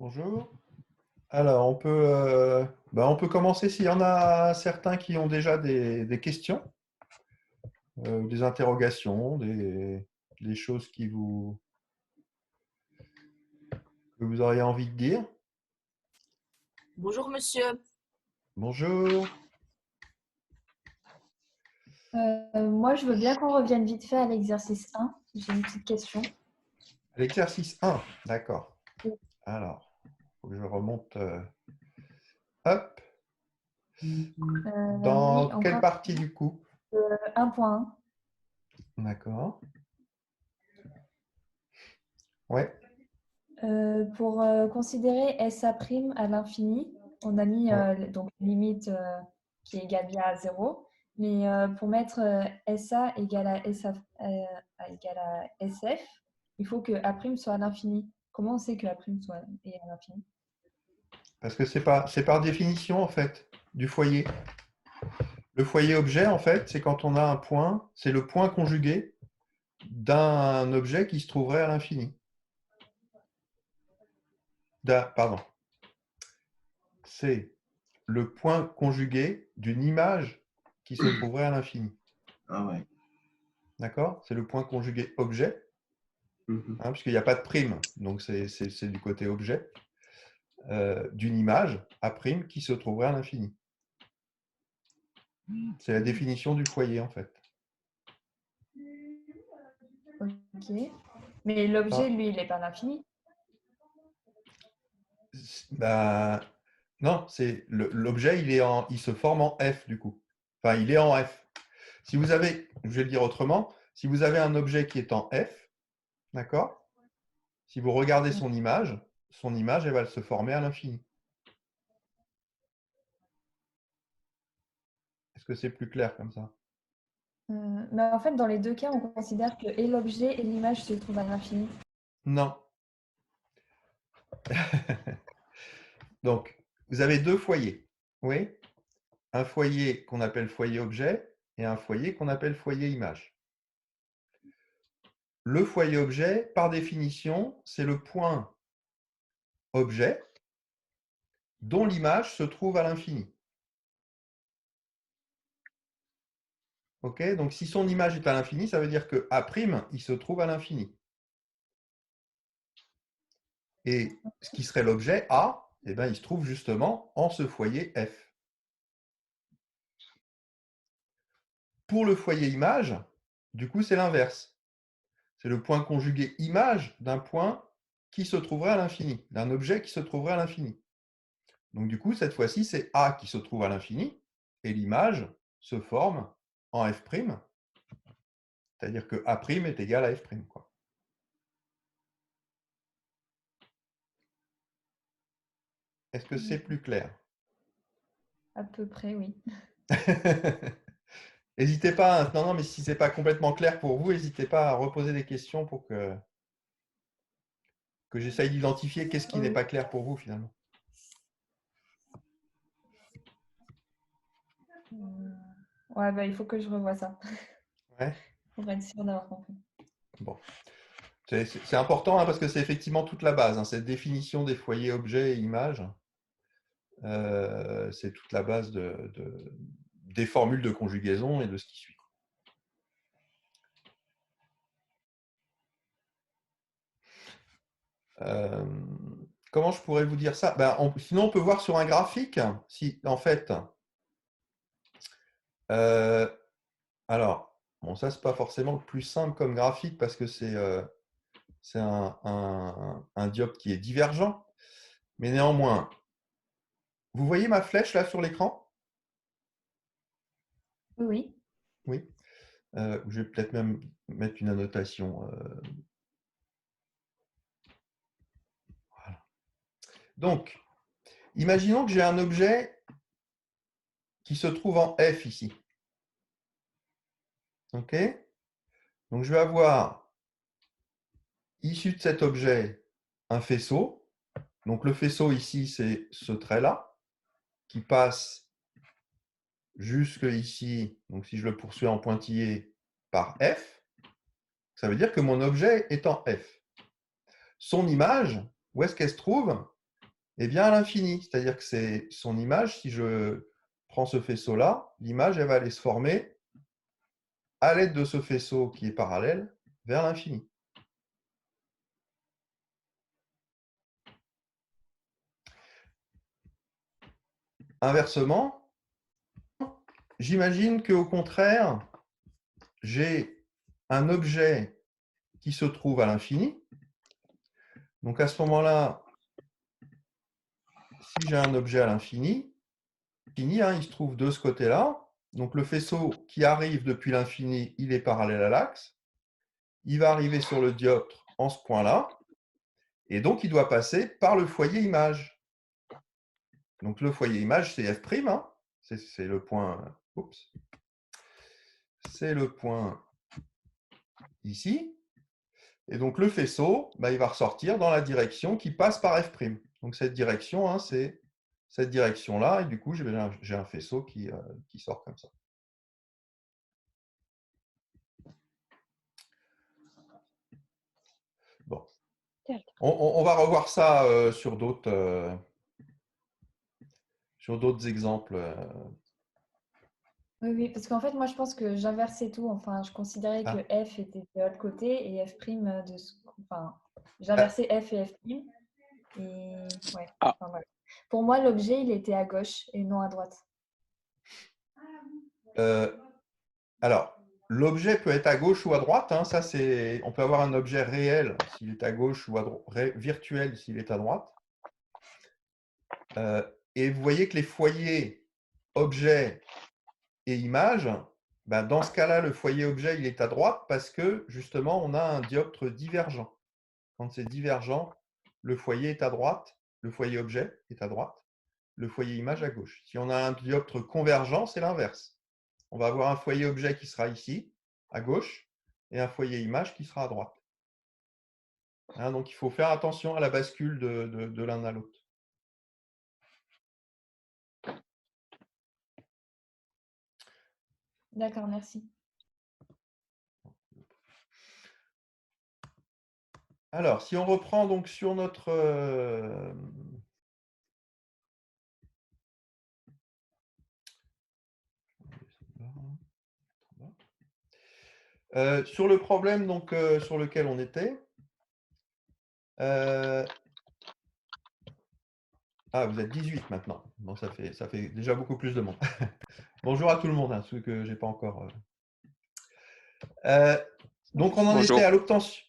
Bonjour. Alors, on peut commencer s'il y en a certains qui ont déjà des questions, des interrogations, des choses que vous auriez envie de dire. Bonjour monsieur. Bonjour. Moi, je veux bien qu'on revienne vite fait à l'exercice 1. J'ai une petite question. L'exercice 1, d'accord. Oui. Alors, il faut que je remonte. Hop. Oui, Dans quelle encore partie du coup? 1.1. D'accord. Ouais. Pour considérer SA' à l'infini, on a mis Ouais. donc limite qui est égale bien à 0. Mais pour mettre SA égale à, égale à SF, il faut que A' soit à l'infini. Comment on sait que A' est à l'infini? Parce que c'est par définition, en fait, du foyer. Le foyer objet, en fait, c'est quand on a un point, c'est le point conjugué d'un objet qui se trouverait à l'infini. Pardon. C'est le point conjugué d'une image qui se trouverait à l'infini. Ah ouais. D'accord? C'est le point conjugué objet, Mhm. puisqu'il n'y a pas de prime, donc c'est du côté objet, d'une image A' qui se trouverait à l'infini. C'est la définition du foyer, en fait. Ok. Mais l'objet, Ah, lui, il n'est pas à l'infini. bah, non, c'est l'objet, il se forme en F, du coup. Enfin, il est en F. Si vous avez, je vais le dire autrement, si vous avez un objet qui est en F, d'accord? Si vous regardez son image, elle va se former à l'infini. Est-ce que c'est plus clair comme ça? Mais en fait, dans les deux cas, on considère que et l'objet et l'image se trouvent à l'infini. Non. Donc, vous avez deux foyers. Oui? Un foyer qu'on appelle foyer objet et un foyer qu'on appelle foyer image. Le foyer objet, par définition, c'est le point objet dont l'image se trouve à l'infini. Ok? Donc, si son image est à l'infini, ça veut dire que A', il se trouve à l'infini. Et ce qui serait l'objet A, eh ben, il se trouve justement en ce foyer F. Pour le foyer image, du coup, c'est l'inverse. C'est le point conjugué image d'un point qui se trouverait à l'infini, d'un objet qui se trouverait à l'infini. Donc, du coup, cette fois-ci, c'est A qui se trouve à l'infini et l'image se forme en F', c'est-à-dire que A' est égal à F', quoi. Est-ce que c'est plus clair? À peu près, oui. N'hésitez pas, non, non, mais si ce n'est pas complètement clair pour vous, n'hésitez pas à reposer des questions pour que j'essaye d'identifier qu'est-ce qui n'est Oui. pas clair pour vous finalement. Ouais, bah, il faut que je revoie ça Ouais. pour être sûr d'avoir compris. Bon. C'est important parce que c'est effectivement toute la base, cette définition des foyers objets et images. C'est toute la base des formules de conjugaison et de ce qui suit. Comment je pourrais vous dire ça? Sinon, on peut voir sur un graphique, si en fait. Alors, bon, ça, c'est pas forcément le plus simple comme graphique parce que c'est un dioptre qui est divergent. Mais néanmoins, vous voyez ma flèche là sur l'écran? Oui. Oui. Je vais peut-être même mettre une annotation. Voilà. Donc, imaginons que j'ai un objet qui se trouve en F ici. OK? Donc, je vais avoir, issu de cet objet, un faisceau. Donc, le faisceau ici, c'est ce trait-là, qui passe jusque ici. Donc, si je le poursuis en pointillé par F, ça veut dire que mon objet est en F. Son image, où est-ce qu'elle se trouve? Eh bien, à l'infini. C'est-à-dire que c'est son image, si je prends ce faisceau-là, l'image, elle va aller se former à l'aide de ce faisceau qui est parallèle vers l'infini. Inversement, j'imagine qu'au contraire, j'ai un objet qui se trouve à l'infini. Donc à ce moment-là, si j'ai un objet à l'infini, il se trouve de ce côté-là. Donc le faisceau qui arrive depuis l'infini, il est parallèle à l'axe. Il va arriver sur le dioptre en ce point-là. Et donc, il doit passer par le foyer image. Donc, le foyer image, c'est F', hein. C'est le point. Oups. C'est le point ici. Et donc, le faisceau, il va ressortir dans la direction qui passe par F'. Donc, cette direction, hein, c'est cette direction-là. Et du coup, j'ai un faisceau qui sort comme ça. Bon. On va revoir ça sur d'autres exemples. Oui, parce qu'en fait, moi, je pense que j'inversais tout. Enfin, je considérais que F était de l'autre côté et F' de ce... Enfin, j'inversais F et F'. Et ouais. Ah. Enfin, voilà. Pour moi, l'objet, il était à gauche et non à droite. Alors, l'objet peut être à gauche ou à droite. Hein, ça, on peut avoir un objet réel s'il est à gauche ou virtuel s'il est à droite. Et vous voyez que les foyers objet et image, dans ce cas-là, le foyer objet, il est à droite parce que justement, on a un dioptre divergent. Quand c'est divergent, le foyer est à droite, le foyer objet est à droite, le foyer image à gauche. Si on a un dioptre convergent, c'est l'inverse. On va avoir un foyer objet qui sera ici, à gauche, et un foyer image qui sera à droite. Hein, donc, il faut faire attention à la bascule de l'un à l'autre. D'accord, merci. Alors, si on reprend donc sur notre... sur le problème donc, sur lequel on était, ah, vous êtes 18 maintenant. Bon, ça fait déjà beaucoup plus de monde. Bonjour à tout le monde, hein, ceux que je n'ai pas encore. Donc, on en Bonjour. était à l'obtention.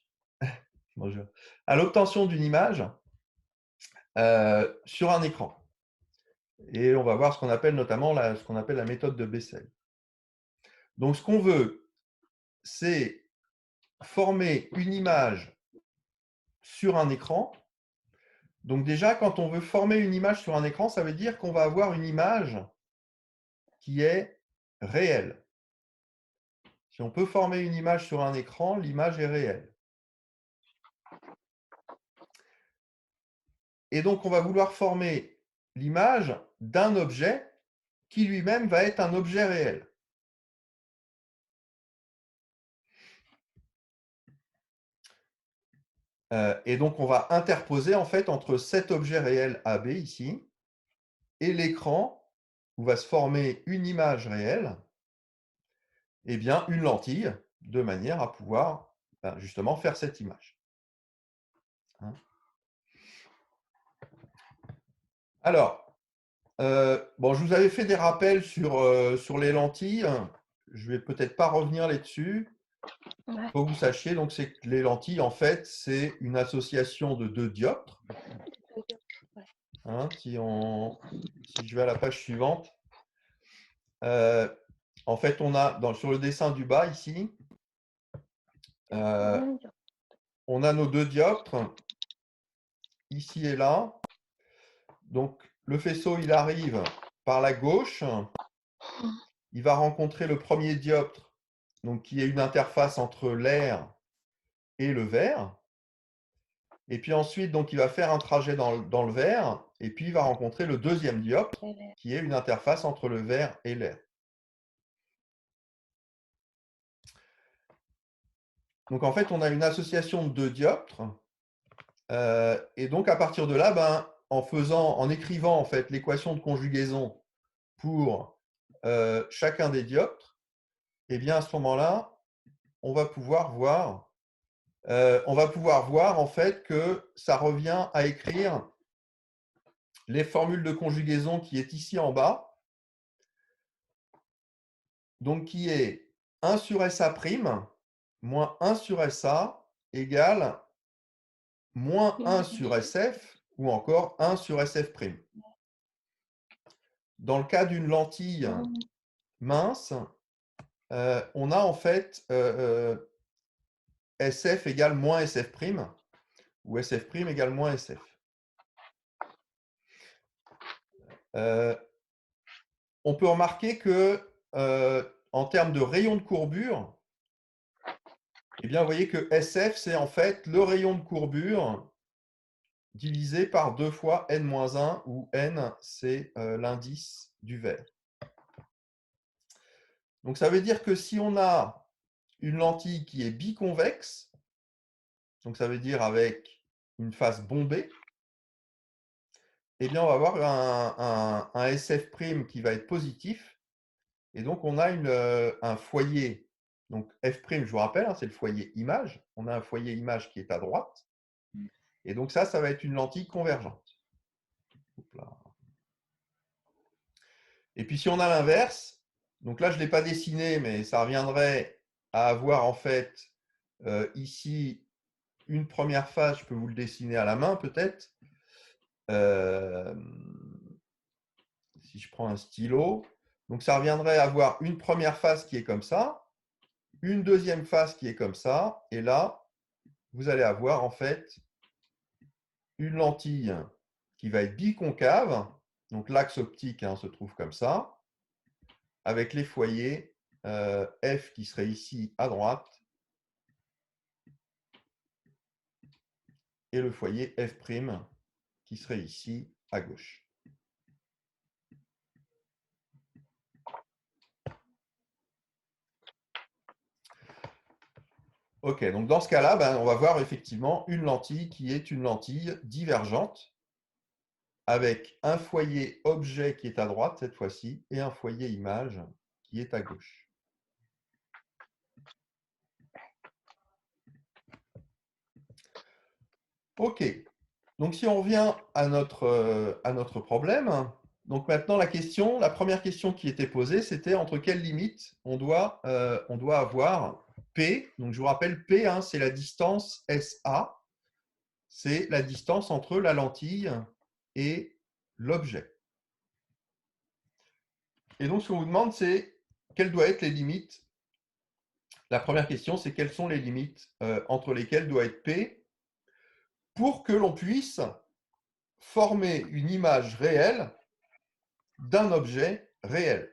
Bonjour. À l'obtention d'une image sur un écran. Et on va voir ce qu'on appelle notamment ce qu'on appelle la méthode de Bessel. Donc, ce qu'on veut, c'est former une image sur un écran. Donc déjà, quand on veut former une image sur un écran, ça veut dire qu'on va avoir une image qui est réelle. Si on peut former une image sur un écran, l'image est réelle. Et donc, on va vouloir former l'image d'un objet qui lui-même va être un objet réel. Et donc, on va interposer en fait entre cet objet réel AB ici et l'écran où va se former une image réelle, eh bien, une lentille, de manière à pouvoir justement faire cette image. Hein. Alors, bon, je vous avais fait des rappels sur les lentilles. Je ne vais peut-être pas revenir là-dessus. Il faut que vous sachiez donc, que les lentilles, en fait, c'est une association de deux dioptres. Hein, si je vais à la page suivante, en fait, on a sur le dessin du bas ici, on a nos deux dioptres, ici et là. Donc, le faisceau, il arrive par la gauche. Il va rencontrer le premier dioptre, donc, qui est une interface entre l'air et le verre. Et puis ensuite, donc, il va faire un trajet dans le verre. Et puis, il va rencontrer le deuxième dioptre, qui est une interface entre le verre et l'air. Donc, en fait, on a une association de deux dioptres. Et donc, à partir de là, en écrivant en fait l'équation de conjugaison pour chacun des dioptres, eh bien à ce moment-là, on va pouvoir voir en fait que ça revient à écrire les formules de conjugaison qui est ici en bas, donc qui est 1 sur SA' moins 1 sur SA égale moins 1 sur SF ou encore 1 sur SF'. Dans le cas d'une lentille mince, on a en fait SF égale moins SF' ou SF' égale moins SF. On peut remarquer que en termes de rayon de courbure, eh bien, vous voyez que SF, c'est en fait le rayon de courbure divisé par 2 fois n-1, où n, c'est l'indice du verre. Donc, ça veut dire que si on a une lentille qui est biconvexe, donc ça veut dire avec une face bombée, eh bien, on va avoir un SF' qui va être positif. Et donc, on a un foyer. Donc, F', je vous rappelle, hein, c'est le foyer image. On a un foyer image qui est à droite. Et donc, ça va être une lentille convergente. Et puis, si on a l'inverse, donc là, je ne l'ai pas dessiné, mais ça reviendrait à avoir en fait ici une première face. Je peux vous le dessiner à la main peut-être. Si je prends un stylo. Donc, ça reviendrait à avoir une première face qui est comme ça, une deuxième face qui est comme ça, et là, vous allez avoir en fait une lentille qui va être biconcave, donc l'axe optique se trouve comme ça, avec les foyers F qui serait ici à droite et le foyer F' qui serait ici à gauche. Ok, donc dans ce cas-là, on va voir effectivement une lentille qui est une lentille divergente avec un foyer objet qui est à droite cette fois-ci et un foyer image qui est à gauche. Ok, donc si on revient à notre problème, donc maintenant la première question qui était posée, c'était entre quelles limites on doit avoir P. Donc je vous rappelle, P, c'est la distance SA, c'est la distance entre la lentille et l'objet. Et donc ce qu'on vous demande, c'est quelles doivent être les limites. La première question, c'est quelles sont les limites entre lesquelles doit être P pour que l'on puisse former une image réelle d'un objet réel.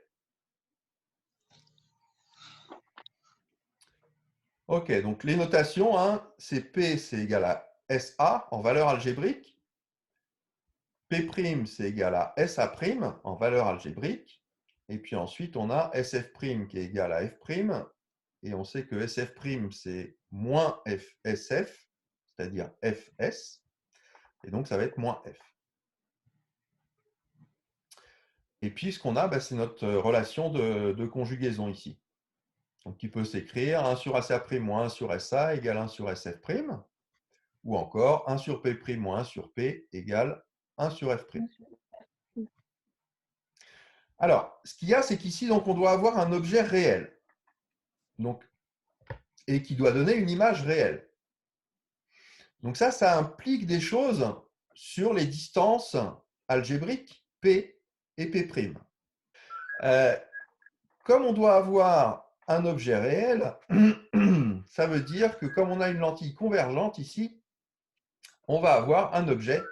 Ok, donc les notations, c'est P, c'est égal à SA en valeur algébrique. P', c'est égal à SA' en valeur algébrique. Et puis ensuite, on a SF' qui est égal à F'. Et on sait que SF', c'est moins SF, c'est-à-dire Fs. Et donc, ça va être moins F. Et puis, ce qu'on a, c'est notre relation de conjugaison ici. Donc, qui peut s'écrire 1 sur SA' moins 1 sur SA égale 1 sur SF', ou encore 1 sur P' moins 1 sur P égale 1 sur F'. Alors, ce qu'il y a, c'est qu'ici, on doit avoir un objet réel, donc, et qui doit donner une image réelle. Donc ça implique des choses sur les distances algébriques P et P'. Comme on doit avoir un objet réel, ça veut dire que comme on a une lentille convergente ici, on va avoir un objet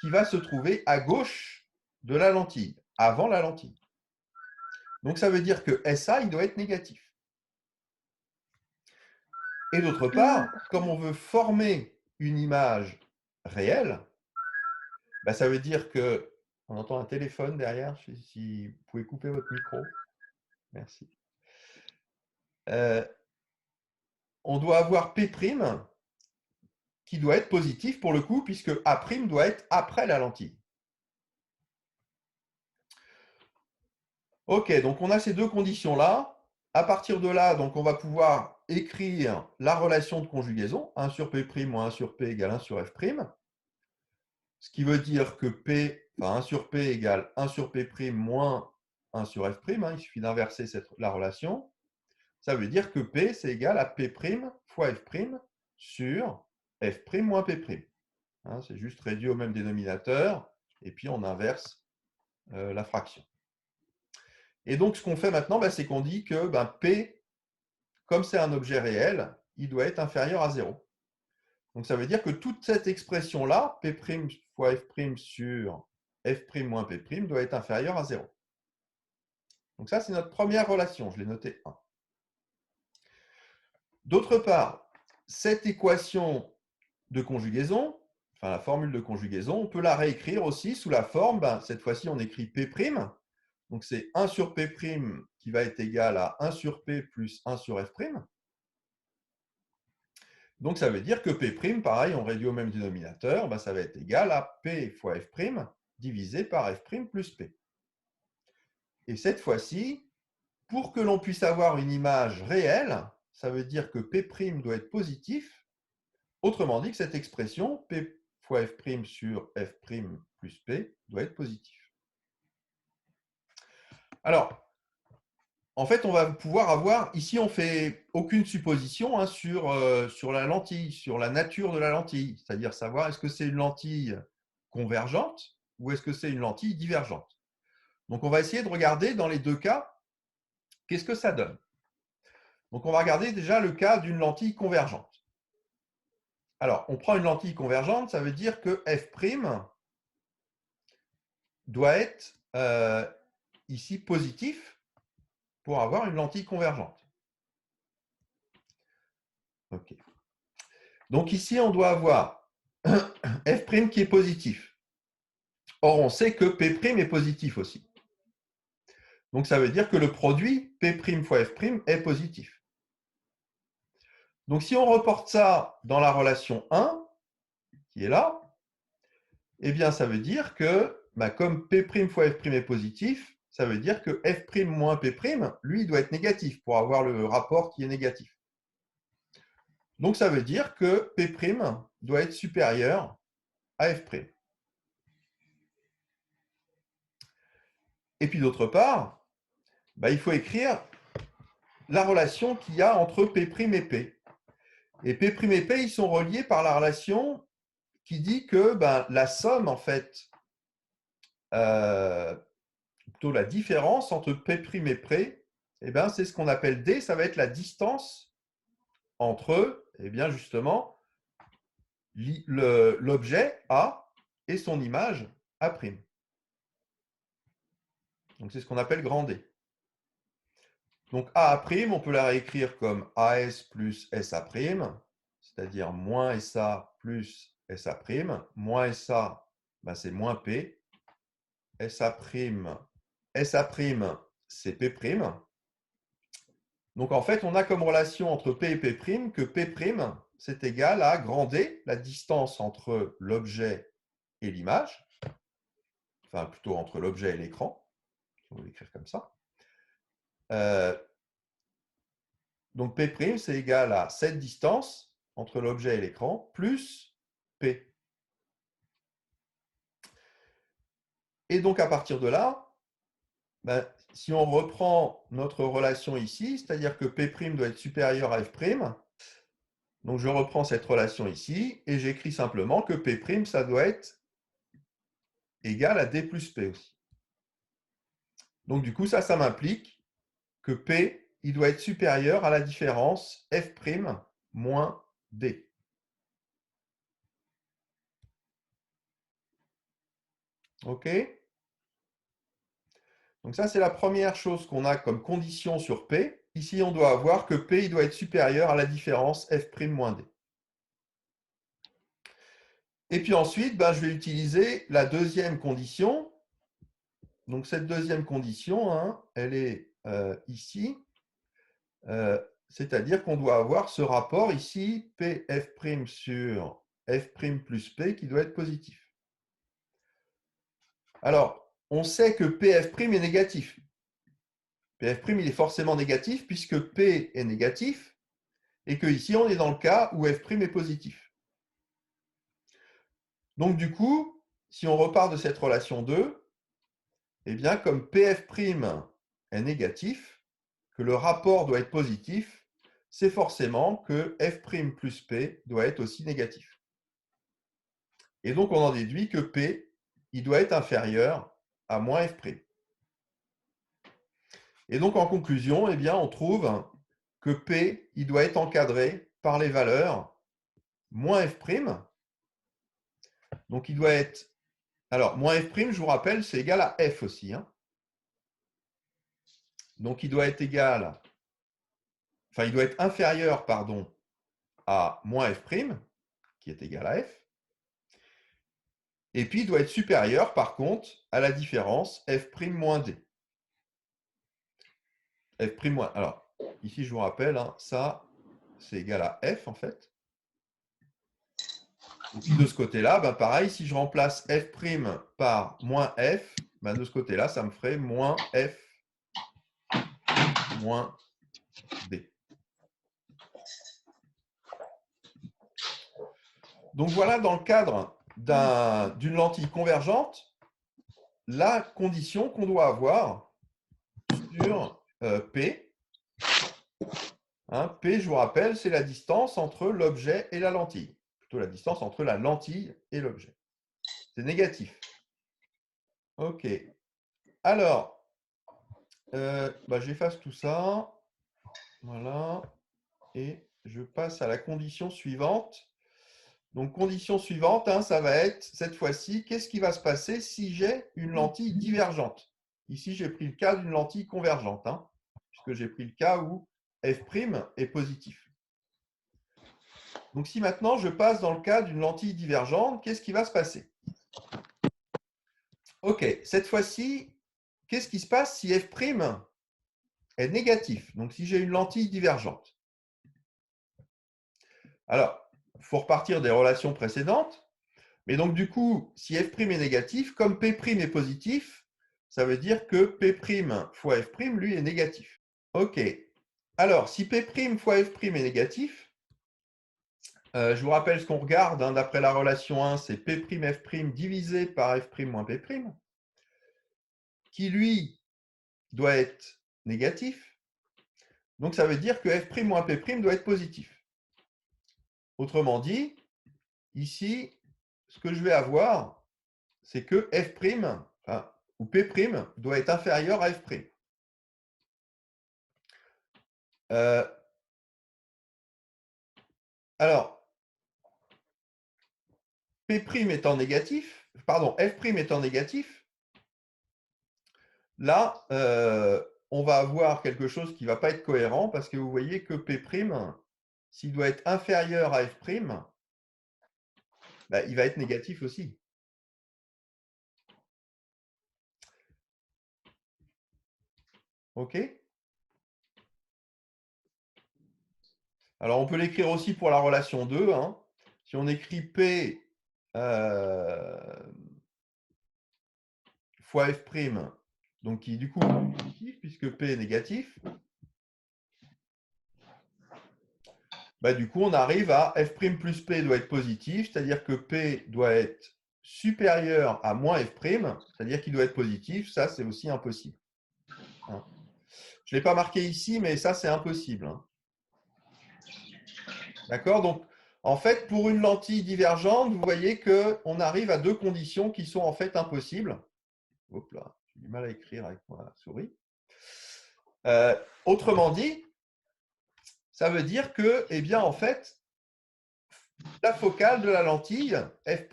qui va se trouver à gauche de la lentille, avant la lentille. Donc ça veut dire que SA, il doit être négatif. Et d'autre part, comme on veut former une image réelle, ça veut dire que… On entend un téléphone derrière, je sais si vous pouvez couper votre micro. Merci. On doit avoir P' qui doit être positif pour le coup, puisque A' doit être après la lentille. OK, donc on a ces deux conditions-là. À partir de là, donc on va pouvoir écrire la relation de conjugaison, 1 sur P' moins 1 sur P égale 1 sur F', ce qui veut dire que enfin 1 sur P égale 1 sur P' moins 1 sur F', il suffit d'inverser la relation. Ça veut dire que P, c'est égal à P' fois F' sur F' moins P'. C'est juste réduit au même dénominateur, et puis on inverse la fraction. Et donc, ce qu'on fait maintenant, c'est qu'on dit que P, comme c'est un objet réel, il doit être inférieur à 0. Donc, ça veut dire que toute cette expression-là, P' fois F' sur F' moins P' doit être inférieur à 0. Donc, ça, c'est notre première relation. Je l'ai noté 1. D'autre part, cette équation de conjugaison, enfin la formule de conjugaison, on peut la réécrire aussi sous la forme, cette fois-ci, on écrit P'. Donc, c'est 1 sur P' qui va être égal à 1 sur P plus 1 sur F'. Donc, ça veut dire que P', pareil, on réduit au même dénominateur, ça va être égal à P fois F' divisé par F' plus P. Et cette fois-ci, pour que l'on puisse avoir une image réelle, ça veut dire que P' doit être positif. Autrement dit, que cette expression, P fois F' sur F' plus P, doit être positif. Alors, en fait, on va pouvoir avoir, ici on ne fait aucune supposition sur la lentille, sur la nature de la lentille, c'est-à-dire savoir est-ce que c'est une lentille convergente ou est-ce que c'est une lentille divergente. Donc on va essayer de regarder dans les deux cas, qu'est-ce que ça donne. Donc on va regarder déjà le cas d'une lentille convergente. Alors, on prend une lentille convergente, ça veut dire que F' doit être ici positif pour avoir une lentille convergente. OK. Donc ici, on doit avoir F' qui est positif. Or, on sait que P' est positif aussi. Donc, ça veut dire que le produit P' fois F' est positif. Donc, si on reporte ça dans la relation 1, qui est là, eh bien, ça veut dire que, comme P' fois F' est positif, ça veut dire que F' moins P', lui, doit être négatif pour avoir le rapport qui est négatif. Donc, ça veut dire que P' doit être supérieur à F'. Et puis, d'autre part, il faut écrire la relation qu'il y a entre P' et P. Et P' et P, ils sont reliés par la relation qui dit que la somme, en fait, plutôt la différence entre P' et P, c'est ce qu'on appelle D, ça va être la distance entre, justement, l'objet A et son image A'. Donc, c'est ce qu'on appelle grand D. Donc, A', on peut la réécrire comme AS plus SA', c'est-à-dire moins SA plus SA'. Moins SA, c'est moins P. SA', c'est P'. Donc, en fait, on a comme relation entre P et P' que P', c'est égal à grand D, la distance entre l'objet et l'image, enfin plutôt entre l'objet et l'écran, on va l'écrire comme ça. Donc, P', c'est égal à cette distance entre l'objet et l'écran, plus P. Et donc, à partir de là, si on reprend notre relation ici, c'est-à-dire que P' doit être supérieur à F', donc je reprends cette relation ici, et j'écris simplement que P', ça doit être égal à D plus P aussi. Donc, du coup, ça m'implique que P, il doit être supérieur à la différence F' moins D. OK? Donc ça, c'est la première chose qu'on a comme condition sur P. Ici, on doit avoir que P il doit être supérieur à la différence F' moins D. Et puis ensuite, je vais utiliser la deuxième condition. Donc cette deuxième condition, elle est ici. C'est-à-dire qu'on doit avoir ce rapport ici, Pf' sur F' plus P, qui doit être positif. Alors, on sait que Pf' est négatif. PF' il est forcément négatif puisque P est négatif et que ici on est dans le cas où F' est positif. Donc du coup, si on repart de cette relation 2, eh bien comme PF' est négatif, que le rapport doit être positif, c'est forcément que F' plus P doit être aussi négatif. Et donc on en déduit que P, il doit être inférieur à moins F'. Et donc en conclusion, eh bien, on trouve que P, il doit être encadré par les valeurs moins F'. Donc il doit être... Alors, moins F', je vous rappelle, c'est égal à F aussi. Hein. Donc il doit être égal... Enfin, il doit être inférieur, pardon, à moins F', qui est égal à F. Et puis, il doit être supérieur, par contre, à la différence F' moins D. F', alors, ici, je vous rappelle, hein, ça, c'est égal à F, en fait. Et puis, de ce côté-là, ben, pareil, si je remplace F' par moins F, ben, de ce côté-là, ça me ferait moins F moins D. Donc, voilà, dans le cadre d'une lentille convergente, la condition qu'on doit avoir sur P. Hein, P, je vous rappelle, c'est la distance entre l'objet et la lentille. Plutôt la distance entre la lentille et l'objet. C'est négatif. OK. Alors, j'efface tout ça. Voilà. Et je passe à la condition suivante. Donc, condition suivante, hein, ça va être, cette fois-ci, qu'est-ce qui va se passer si j'ai une lentille divergente? Ici, j'ai pris le cas d'une lentille convergente, hein, puisque j'ai pris le cas où F' est positif. Donc, si maintenant je passe dans le cas d'une lentille divergente, qu'est-ce qui va se passer? OK, cette fois-ci, qu'est-ce qui se passe si F' est négatif? Donc, si j'ai une lentille divergente. Alors, il faut repartir des relations précédentes. Mais donc, du coup, si F' est négatif, comme P' est positif, ça veut dire que P' fois F', lui, est négatif. OK. Alors, si P' fois F' est négatif, je vous rappelle ce qu'on regarde, hein, d'après la relation 1, c'est P'F' divisé par F' moins P', qui, lui, doit être négatif. Donc, ça veut dire que F' moins P' doit être positif. Autrement dit, ici, ce que je vais avoir, c'est que F', enfin, ou P' doit être inférieur à F'. Alors, P' étant négatif, pardon, F' étant négatif, là, on va avoir quelque chose qui ne va pas être cohérent parce que vous voyez que P', s'il doit être inférieur à F', il va être négatif aussi. OK? Alors, on peut l'écrire aussi pour la relation 2. Hein. Si on écrit P fois F', donc qui du coup est positif, puisque P est négatif, du coup, on arrive à F' plus P doit être positif, c'est-à-dire que P doit être supérieur à moins F', c'est-à-dire qu'il doit être positif. Ça, c'est aussi impossible. Hein. Je ne l'ai pas marqué ici, mais ça, c'est impossible. Hein. D'accord? Donc, en fait, pour une lentille divergente, vous voyez qu'on arrive à deux conditions qui sont en fait impossibles. Hop là, j'ai du mal à écrire avec ma souris. Autrement dit, ça veut dire que, eh bien, en fait, la focale de la lentille, F',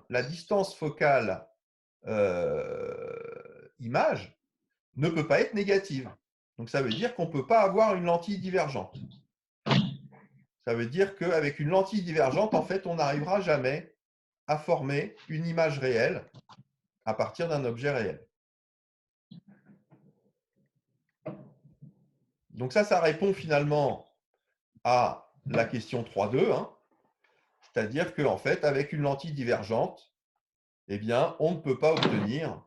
la distance focale image, ne peut pas être négative. Donc, ça veut dire qu'on ne peut pas avoir une lentille divergente. Ça veut dire qu'avec une lentille divergente, en fait, on n'arrivera jamais à former une image réelle à partir d'un objet réel. Donc ça répond finalement à la question 3.2, hein, c'est-à-dire qu'en fait, avec une lentille divergente, eh bien, on ne peut pas obtenir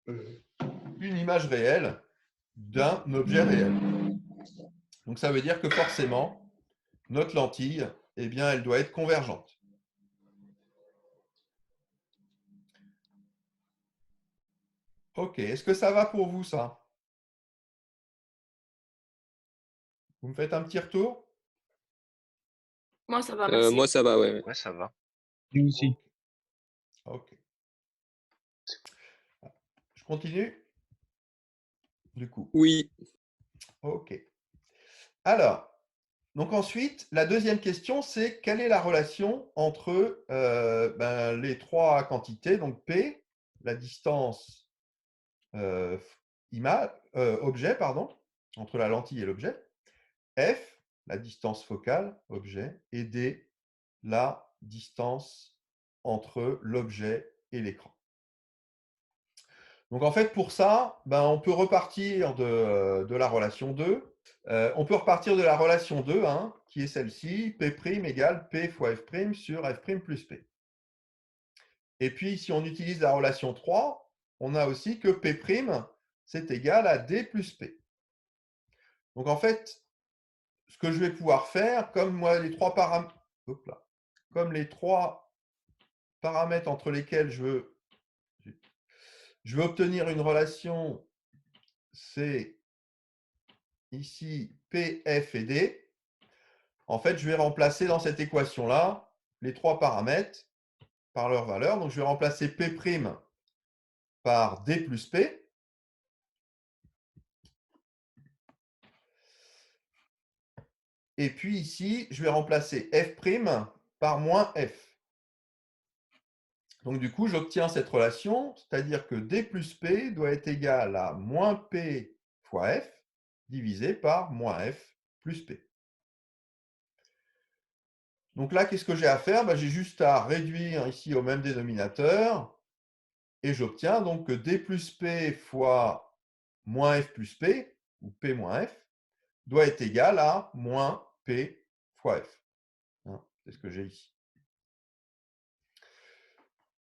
une image réelle d'un objet réel. Donc ça veut dire que forcément, notre lentille, eh bien, elle doit être convergente. Ok, est-ce que ça va pour vous, ça? Vous me faites un petit retour? Moi, ça va, merci. Moi, ça va, ouais. Ouais, ça va. Nous aussi. Ok. Je continue? Du coup. Oui. Ok. Alors, donc ensuite, la deuxième question, c'est quelle est la relation entre les trois quantités, donc P, la distance objet, pardon, entre la lentille et l'objet, F, la distance focale, objet, et D, la distance entre l'objet et l'écran. Donc en fait, pour ça, on peut repartir de la relation 2. On peut repartir de la relation 2, hein, qui est celle-ci, P' égale P fois F' sur F' plus P. Et puis, si on utilise la relation 3, on a aussi que P', c'est égal à D plus P. Donc en fait, ce que je vais pouvoir faire, comme les trois paramètres entre lesquels je veux obtenir une relation, c'est ici P, F et D. En fait, je vais remplacer dans cette équation-là les trois paramètres par leur valeur. Donc, je vais remplacer P' par D plus P. Et puis ici, je vais remplacer F' par moins F. Donc, du coup, j'obtiens cette relation, c'est-à-dire que D plus P doit être égal à moins P fois F divisé par moins F plus P. Donc là, qu'est-ce que j'ai à faire? J'ai juste à réduire ici au même dénominateur et j'obtiens donc que D plus P fois moins F plus P, ou P moins F, doit être égal à moins P fois F. C'est ce que j'ai ici.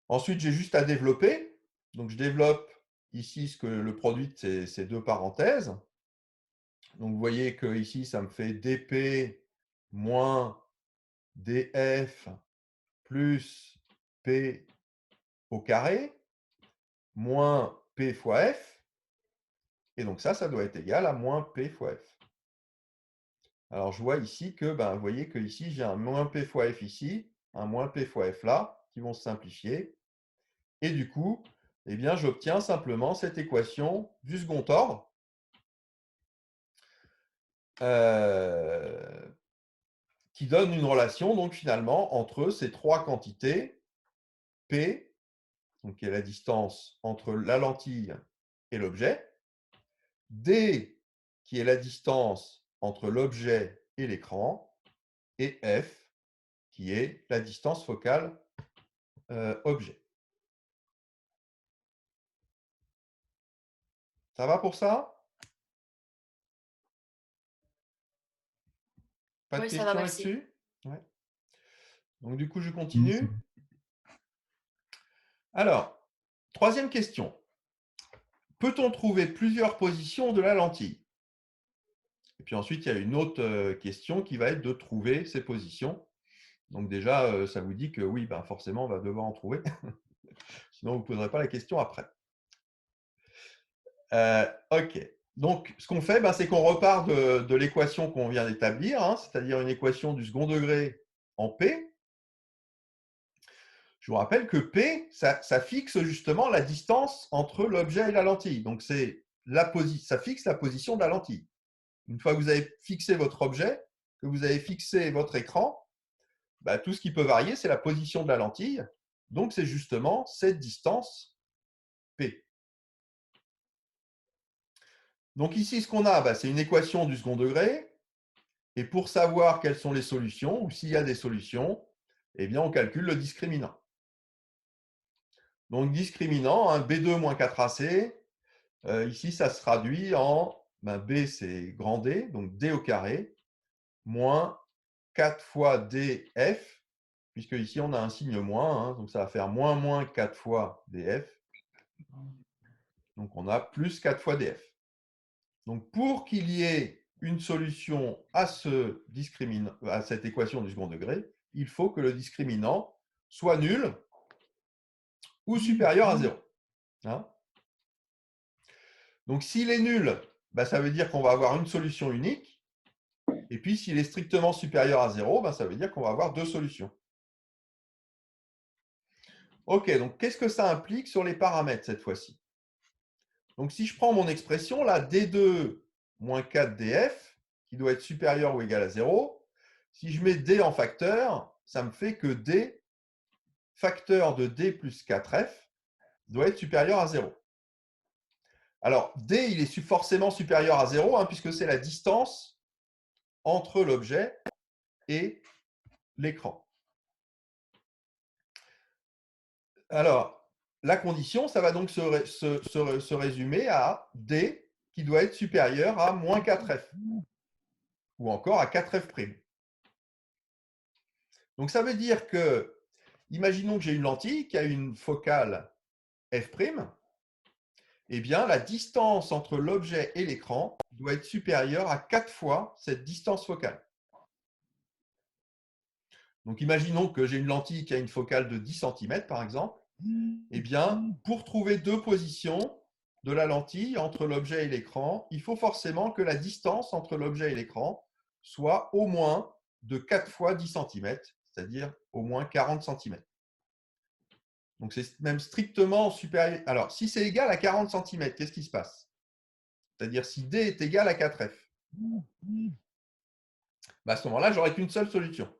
Ensuite, j'ai juste à développer. Donc, je développe ici le produit de ces deux parenthèses. Donc, vous voyez que ici, ça me fait dP moins dF plus P au carré moins P fois F. Et donc, ça doit être égal à moins P fois F. Alors, je vois ici que, vous voyez que ici, j'ai un moins P fois F ici, un moins P fois F là, qui vont se simplifier. Et du coup, eh bien, j'obtiens simplement cette équation du second ordre qui donne une relation, donc finalement, entre ces trois quantités, P, donc qui est la distance entre la lentille et l'objet, D, qui est la distance entre l'objet et l'écran, et F, qui est la distance focale objet. Ça va pour ça? Pas de Oui, ça va, questions merci. là-dessus? Ouais. Donc du coup, je continue. Alors, troisième question. Peut-on trouver plusieurs positions de la lentille? Et puis ensuite, il y a une autre question qui va être de trouver ces positions. Donc déjà, ça vous dit que oui, forcément, on va devoir en trouver. Sinon, vous ne poserez pas la question après. OK. Donc, ce qu'on fait, c'est qu'on repart de l'équation qu'on vient d'établir, hein, c'est-à-dire une équation du second degré en P. Je vous rappelle que P, ça fixe justement la distance entre l'objet et la lentille. Donc, ça fixe la position de la lentille. Une fois que vous avez fixé votre objet, que vous avez fixé votre écran, tout ce qui peut varier, c'est la position de la lentille. Donc, c'est justement cette distance P. Donc ici, ce qu'on a, c'est une équation du second degré. Et pour savoir quelles sont les solutions, ou s'il y a des solutions, eh bien, on calcule le discriminant. Donc, discriminant, B2 moins 4AC, ici, ça se traduit en B, c'est grand D, donc D au carré, moins 4 fois DF, puisque ici, on a un signe moins, donc ça va faire moins 4 fois DF. Donc, on a plus 4 fois DF. Donc, pour qu'il y ait une solution à cette équation du second degré, il faut que le discriminant soit nul ou supérieur à 0. Hein? Donc, s'il est nul, ça veut dire qu'on va avoir une solution unique. Et puis, s'il est strictement supérieur à 0, ça veut dire qu'on va avoir deux solutions. OK, donc qu'est-ce que ça implique sur les paramètres cette fois-ci? Donc, si je prends mon expression, là, D2 moins 4df, qui doit être supérieur ou égal à 0, si je mets D en facteur, ça me fait que D, facteur de D plus 4f, doit être supérieur à 0. Alors, D, il est forcément supérieur à 0, hein, puisque c'est la distance entre l'objet et l'écran. Alors, la condition, ça va donc se résumer à D qui doit être supérieur à moins 4f, ou encore à 4f'. Donc, ça veut dire que, imaginons que j'ai une lentille qui a une focale f', eh bien, la distance entre l'objet et l'écran doit être supérieure à 4 fois cette distance focale. Donc, imaginons que j'ai une lentille qui a une focale de 10 cm, par exemple. Eh bien, pour trouver deux positions de la lentille entre l'objet et l'écran, il faut forcément que la distance entre l'objet et l'écran soit au moins de 4 fois 10 cm, c'est-à-dire au moins 40 cm. Donc, c'est même strictement supérieur. Alors, si c'est égal à 40 cm, qu'est-ce qui se passe? C'est-à-dire si D est égal à 4F. À ce moment-là, j'aurai qu'une seule solution.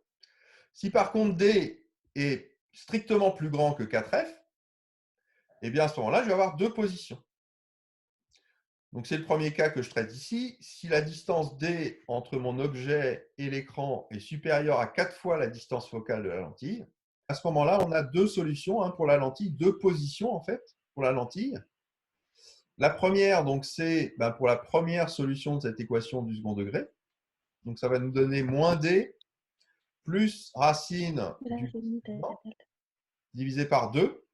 Si par contre D est strictement plus grand que 4F, eh bien à ce moment-là, je vais avoir deux positions. Donc, c'est le premier cas que je traite ici. Si la distance D entre mon objet et l'écran est supérieure à 4 fois la distance focale de la lentille, à ce moment-là, on a deux solutions pour la lentille, deux positions en fait pour la lentille. La première, donc, c'est pour la première solution de cette équation du second degré. Donc, ça va nous donner moins D plus racine du divisé par 2.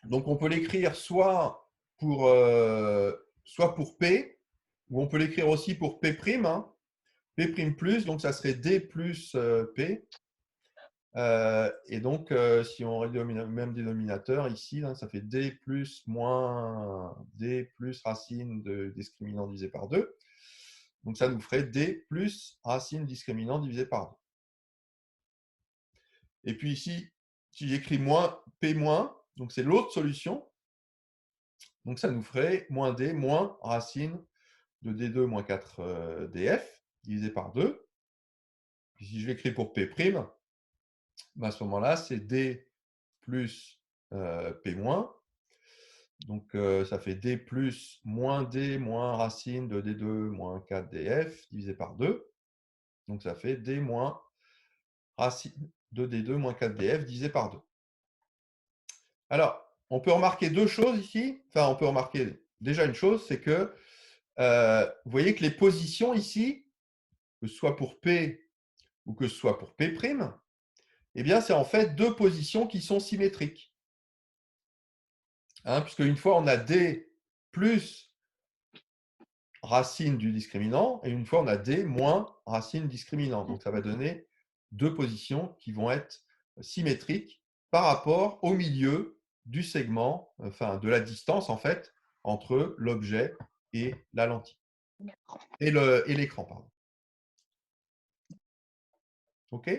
Donc, on peut l'écrire soit pour P, ou on peut l'écrire aussi pour P', P' plus, donc ça serait D plus P. Et donc, si on réduit le même dénominateur, ici, ça fait D plus moins D plus racine de discriminant divisé par 2. Donc, ça nous ferait D plus racine discriminant divisé par 2. Et puis ici, si j'écris moins P moins, donc c'est l'autre solution. Donc, ça nous ferait moins D moins racine de D2 moins 4df divisé par 2. Puis si je l'écris pour P', à ce moment-là, c'est D plus P moins. Donc, ça fait D plus moins D moins racine de D2 moins 4df divisé par 2. Donc, ça fait D moins racine de D2 moins 4df divisé par 2. Alors, on peut remarquer deux choses ici. Enfin, on peut remarquer déjà une chose, c'est que vous voyez que les positions ici, que ce soit pour P ou que ce soit pour P', eh bien, c'est en fait deux positions qui sont symétriques. Puisque une fois, on a D plus racine du discriminant, et une fois, on a D moins racine discriminant. Donc, ça va donner deux positions qui vont être symétriques par rapport au milieu du segment, enfin de la distance en fait, entre l'objet et la lentille. Et l'écran, pardon. OK?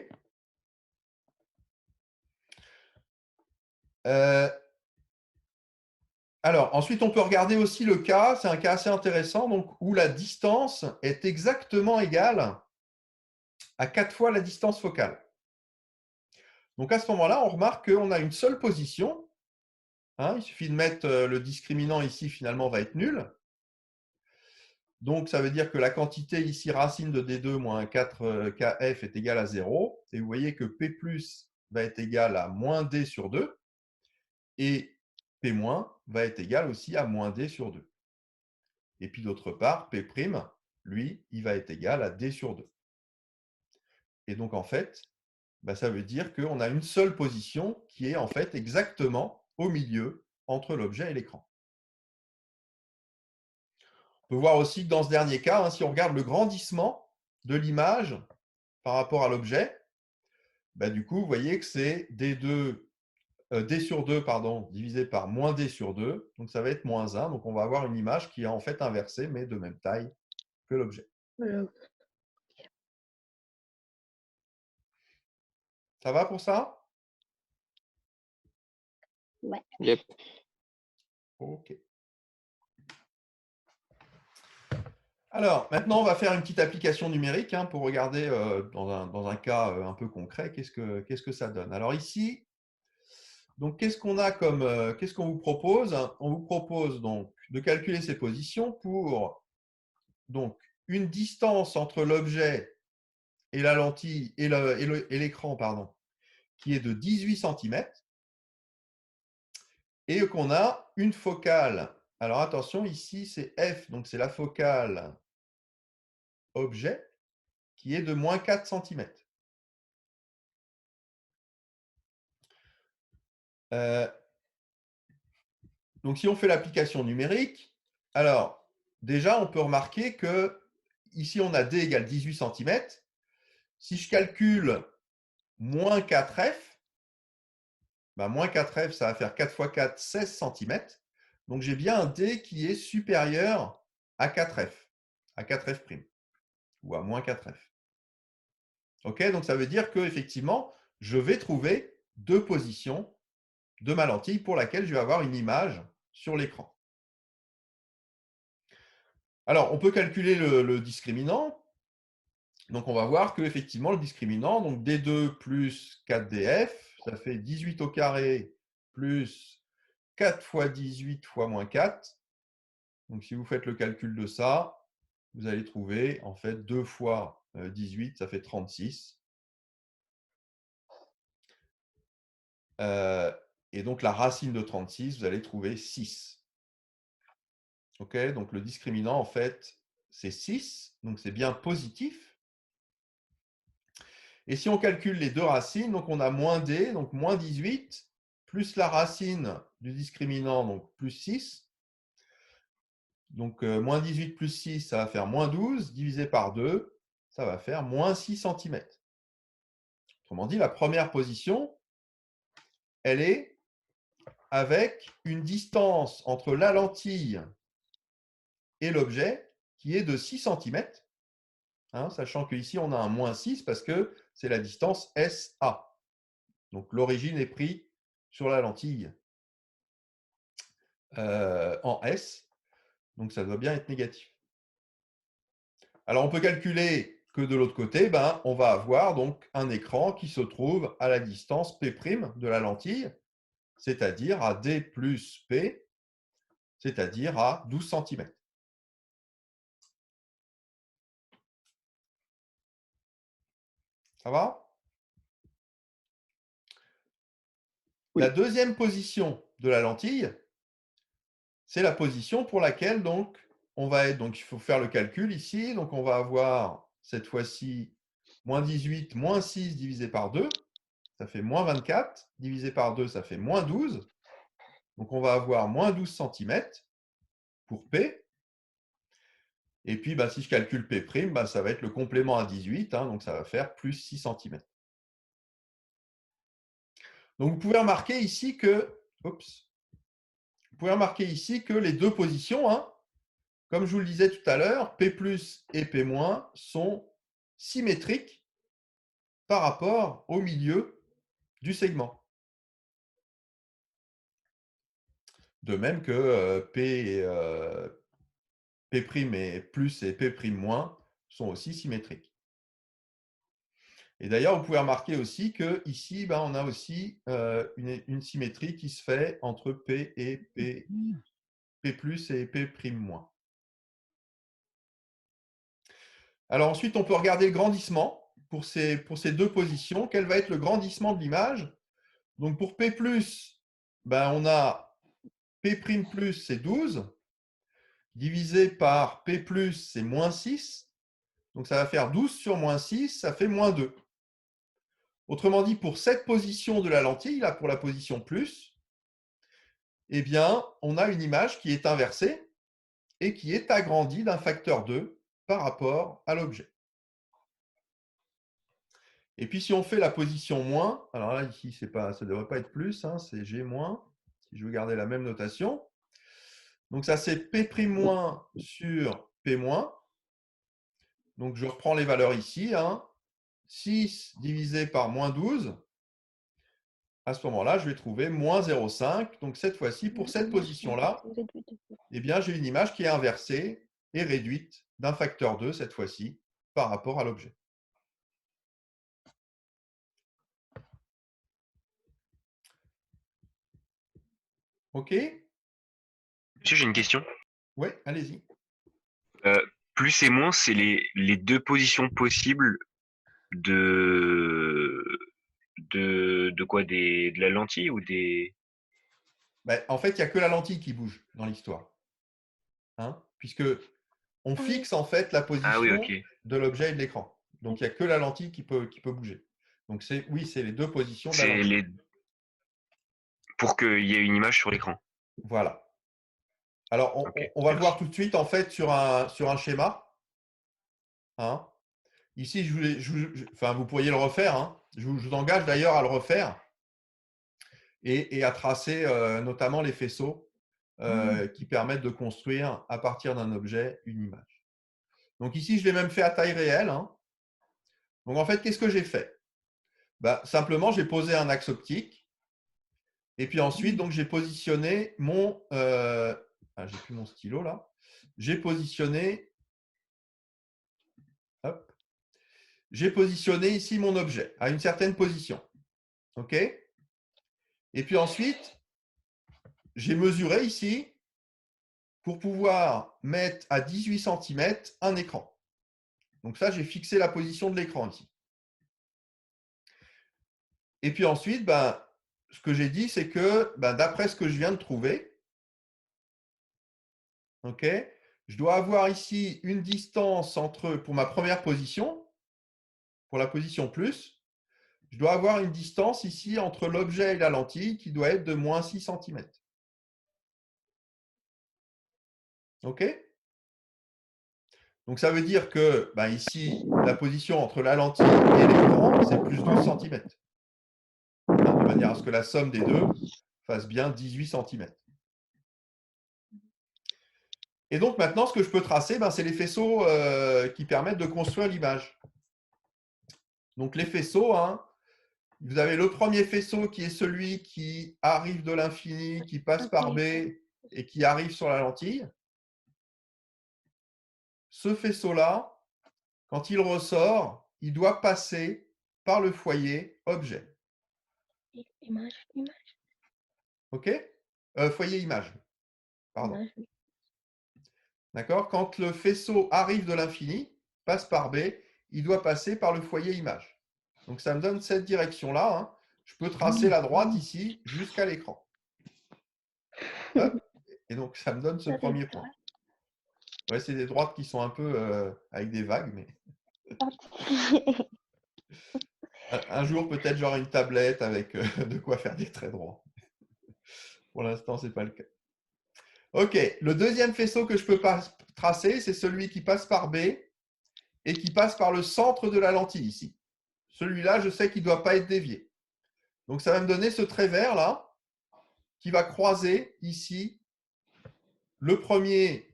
Alors, ensuite, on peut regarder aussi le cas, c'est un cas assez intéressant, donc, où la distance est exactement égale à 4 fois la distance focale. Donc, à ce moment-là, on remarque qu'on a une seule position. Il suffit de mettre le discriminant ici, finalement, va être nul. Donc, ça veut dire que la quantité ici, racine de D2 moins 4kf est égale à 0. Et vous voyez que P plus va être égal à moins D sur 2. Et P moins va être égal aussi à moins D sur 2. Et puis, d'autre part, P', lui, il va être égal à D sur 2. Et donc, en fait, ça veut dire qu'on a une seule position qui est en fait exactement au milieu entre l'objet et l'écran. On peut voir aussi que dans ce dernier cas, si on regarde le grandissement de l'image par rapport à l'objet, du coup, vous voyez que c'est d sur 2 divisé par moins d sur 2. Donc, ça va être moins 1. Donc, on va avoir une image qui est en fait inversée, mais de même taille que l'objet. Voilà. Ça va pour ça? Ouais. Yep. OK. Alors, maintenant, on va faire une petite application numérique pour regarder dans un cas un peu concret, qu'est-ce que ça donne. Alors ici, donc qu'est-ce qu'on a comme, qu'est-ce qu'on vous propose? On vous propose donc de calculer ces positions pour donc une distance entre l'objet et la lentille et l'écran, qui est de 18 cm, et qu'on a une focale. Alors attention, ici c'est F, donc c'est la focale objet, qui est de moins 4 cm. Donc, si on fait l'application numérique, alors déjà, on peut remarquer que ici, on a D égale 18 cm. Si je calcule moins 4F, moins 4F, ça va faire 4 fois 4, 16 cm. Donc, j'ai bien un D qui est supérieur à 4F, à 4F', ou à moins 4F. OK, donc ça veut dire qu'effectivement, je vais trouver deux positions de ma lentille pour laquelle je vais avoir une image sur l'écran. Alors, on peut calculer le discriminant. Donc, on va voir qu'effectivement, le discriminant, donc D2 plus 4DF, ça fait 18 au carré plus 4 fois 18 fois moins 4. Donc, si vous faites le calcul de ça, vous allez trouver en fait 2 fois 18, ça fait 36. Et donc, la racine de 36, vous allez trouver 6. OK, donc le discriminant, en fait, c'est 6. Donc, c'est bien positif. Et si on calcule les deux racines, donc on a moins d, donc moins 18, plus la racine du discriminant, donc plus 6. Donc moins 18 plus 6, ça va faire moins 12, divisé par 2, ça va faire moins 6 cm. Autrement dit, la première position, elle est avec une distance entre la lentille et l'objet qui est de 6 cm, sachant qu'ici, on a un moins 6 parce que c'est la distance SA. Donc, l'origine est prise sur la lentille en S, donc ça doit bien être négatif. Alors, on peut calculer que de l'autre côté, on va avoir donc un écran qui se trouve à la distance P' de la lentille, c'est-à-dire à D plus P, c'est-à-dire à 12 cm. Ça va? Oui. La deuxième position de la lentille, c'est la position pour laquelle donc on va être. Donc il faut faire le calcul ici. Donc on va avoir cette fois-ci moins 18, moins 6 divisé par 2. Ça fait moins 24. Divisé par 2, ça fait moins 12. Donc on va avoir moins 12 cm pour P. Et puis si je calcule P', ça va être le complément à 18. Donc ça va faire plus 6 cm. Donc vous pouvez remarquer ici que. Vous pouvez remarquer ici que les deux positions, comme je vous le disais tout à l'heure, P+ et P- sont symétriques par rapport au milieu du segment. De même que P' et plus et P' sont aussi symétriques. Et d'ailleurs, vous pouvez remarquer aussi qu'ici, on a aussi une symétrie qui se fait entre P et P+, et P'-. Alors ensuite, on peut regarder le grandissement pour ces deux positions. Quel va être le grandissement de l'image? Donc pour P+, on a P'+, c'est 12, divisé par P+, c'est moins 6. Donc ça va faire 12 sur moins 6, ça fait moins 2. Autrement dit, pour cette position de la lentille, là pour la position plus, eh bien, on a une image qui est inversée et qui est agrandie d'un facteur 2 par rapport à l'objet. Et puis, si on fait la position moins, alors là, ici, ça ne devrait pas être plus, hein, c'est G-, si je veux garder la même notation. Donc, ça, c'est P' sur P-. Donc, je reprends les valeurs ici. 6 divisé par moins 12. À ce moment-là, je vais trouver moins 0,5. Donc, cette fois-ci, pour cette position-là, eh bien, j'ai une image qui est inversée et réduite d'un facteur 2, cette fois-ci, par rapport à l'objet. OK? Monsieur, j'ai une question. Oui, allez-y. Plus et moins, c'est les deux positions possibles de quoi, de la lentille ou des… En fait, il n'y a que la lentille qui bouge dans l'histoire. Puisque on fixe en fait la Ah oui, position ok. de l'objet et de l'écran. Donc, il n'y a que la lentille qui peut bouger. Donc, oui, c'est les deux positions de la C'est lentille. pour qu'il y ait une image sur l'écran. Voilà. Alors, Ok, on va merci. voir tout de suite en fait sur un schéma. Ici, vous pourriez le refaire. Je vous engage d'ailleurs à le refaire et à tracer notamment les faisceaux qui permettent de construire à partir d'un objet une image. Donc ici, je l'ai même fait à taille réelle. Donc en fait, qu'est-ce que j'ai fait? Simplement, j'ai posé un axe optique et puis ensuite, donc j'ai positionné mon… j'ai plus mon stylo là. J'ai positionné… Hop. J'ai positionné ici mon objet à une certaine position. OK? Et puis ensuite, j'ai mesuré ici pour pouvoir mettre à 18 cm un écran. Donc ça, j'ai fixé la position de l'écran ici. Et puis ensuite, ce que j'ai dit, c'est que d'après ce que je viens de trouver, OK, je dois avoir ici une distance pour ma première position, pour la position plus, je dois avoir une distance ici entre l'objet et la lentille qui doit être de moins 6 cm. OK? Donc, ça veut dire que ici, la position entre la lentille et l'écran, c'est plus 12 cm. De manière à ce que la somme des deux fasse bien 18 cm. Et donc, maintenant, ce que je peux tracer, c'est les faisceaux qui permettent de construire l'image. Donc, les faisceaux, vous avez le premier faisceau qui est celui qui arrive de l'infini, qui passe par B et qui arrive sur la lentille. Ce faisceau-là, quand il ressort, il doit passer par le foyer objet. Image. OK? Foyer image. Pardon. Image. D'accord? Quand le faisceau arrive de l'infini, passe par B, il doit passer par le foyer image. Donc, ça me donne cette direction-là. Je peux tracer la droite ici jusqu'à l'écran. Et donc, ça me donne ce premier point. Ouais, c'est des droites qui sont un peu avec des vagues, mais un jour, peut-être, j'aurai une tablette avec de quoi faire des traits droits. Pour l'instant, ce n'est pas le cas. OK, le deuxième faisceau que je peux tracer, c'est celui qui passe par B et qui passe par le centre de la lentille ici. Celui-là, je sais qu'il ne doit pas être dévié. Donc, ça va me donner ce trait vert là qui va croiser ici le premier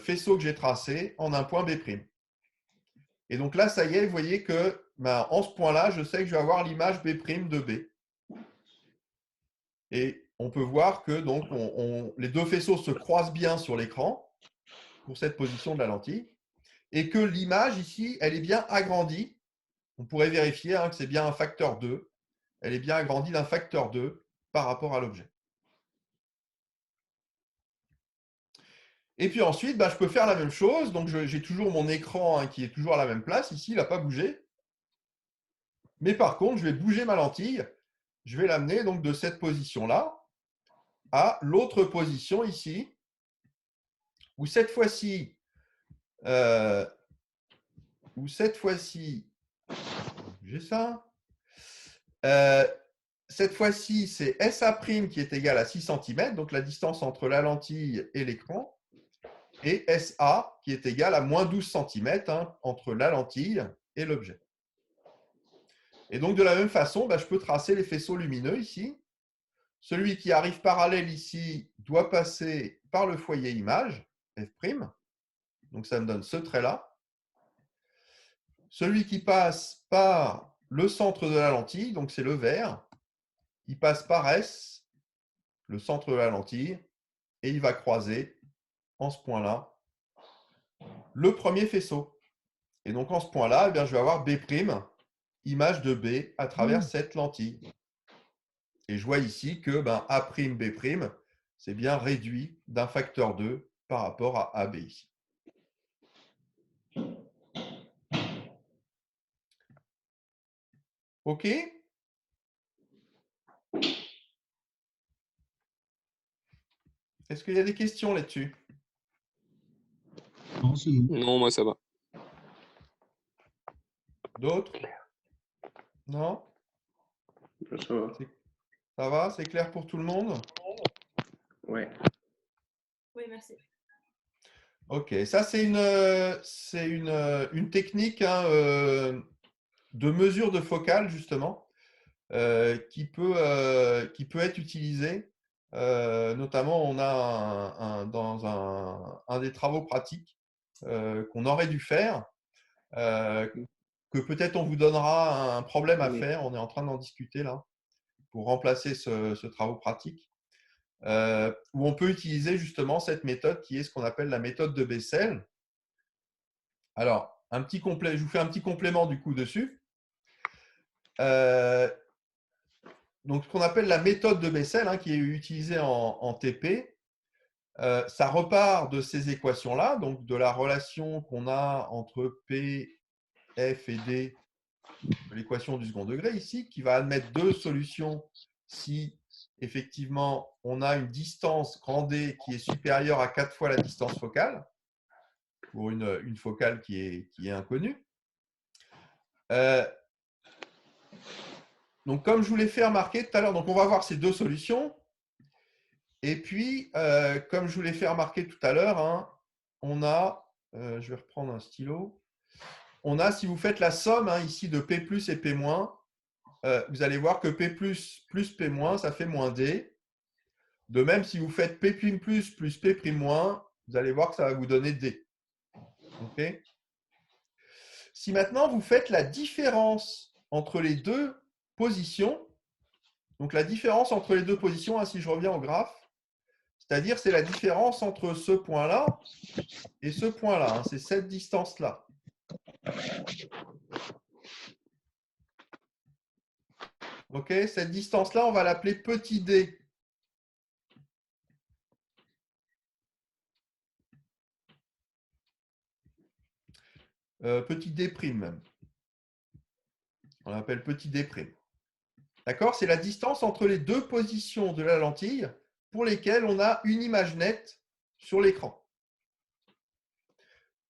faisceau que j'ai tracé en un point B'. Et donc là, ça y est, vous voyez que en ce point-là, je sais que je vais avoir l'image B' de B. Et on peut voir que donc, les deux faisceaux se croisent bien sur l'écran pour cette position de la lentille et que l'image ici, elle est bien agrandie. On pourrait vérifier que c'est bien un facteur 2. Elle est bien agrandie d'un facteur 2 par rapport à l'objet. Et puis ensuite, je peux faire la même chose. Donc, j'ai toujours mon écran qui est toujours à la même place. Ici, il n'a pas bougé. Mais par contre, je vais bouger ma lentille. Je vais l'amener donc de cette position-là à l'autre position ici, où cette fois-ci, j'ai ça. cette fois-ci, c'est SA' qui est égal à 6 cm, donc la distance entre la lentille et l'écran, et SA qui est égal à moins 12 cm entre la lentille et l'objet. Et donc, de la même façon, je peux tracer les faisceaux lumineux ici. Celui qui arrive parallèle ici doit passer par le foyer image, F'. Donc, ça me donne ce trait-là. Celui qui passe par le centre de la lentille, donc c'est le vert, il passe par S, le centre de la lentille, et il va croiser en ce point-là le premier faisceau. Et donc, en ce point-là, je vais avoir B', image de B à travers cette lentille. Et je vois ici que A', B', c'est bien réduit d'un facteur 2 par rapport à AB ici. OK? Est-ce qu'il y a des questions là-dessus? Non, c'est bon. Non, moi ça va. D'autres? Non? Ça va. Ça va? C'est clair pour tout le monde? Ouais. Oui, merci. OK, ça c'est une technique de mesure de focale justement qui peut être utilisée. Notamment, on a dans un des travaux pratiques qu'on aurait dû faire, que peut-être on vous donnera un problème à Oui. faire. On est en train d'en discuter là pour remplacer ce travaux pratique. Où on peut utiliser justement cette méthode qui est ce qu'on appelle la méthode de Bessel. Alors, je vous fais un petit complément du coup dessus. Donc, ce qu'on appelle la méthode de Bessel, qui est utilisée en TP, ça repart de ces équations-là, donc de la relation qu'on a entre P, F et D, de l'équation du second degré ici, qui va admettre deux solutions si effectivement on a une distance grand D qui est supérieure à 4 fois la distance focale, pour une focale qui est inconnue. Donc, comme je vous l'ai fait remarquer tout à l'heure, donc on va voir ces deux solutions. Et puis, comme je vous l'ai fait remarquer tout à l'heure, on a, je vais reprendre un stylo, on a, si vous faites la somme ici de P+ et P-, vous allez voir que P+ plus P-, ça fait moins D. De même, si vous faites P' plus P'-, vous allez voir que ça va vous donner D. Okay. Si maintenant vous faites la différence entre les deux positions, donc la différence entre les deux positions, si je reviens au graphe, c'est-à-dire c'est la différence entre ce point-là et ce point-là, c'est cette distance-là. Ok, cette distance-là, on va l'appeler petit d. Petit d' même. On l'appelle petit d'. D'accord? C'est la distance entre les deux positions de la lentille pour lesquelles on a une image nette sur l'écran.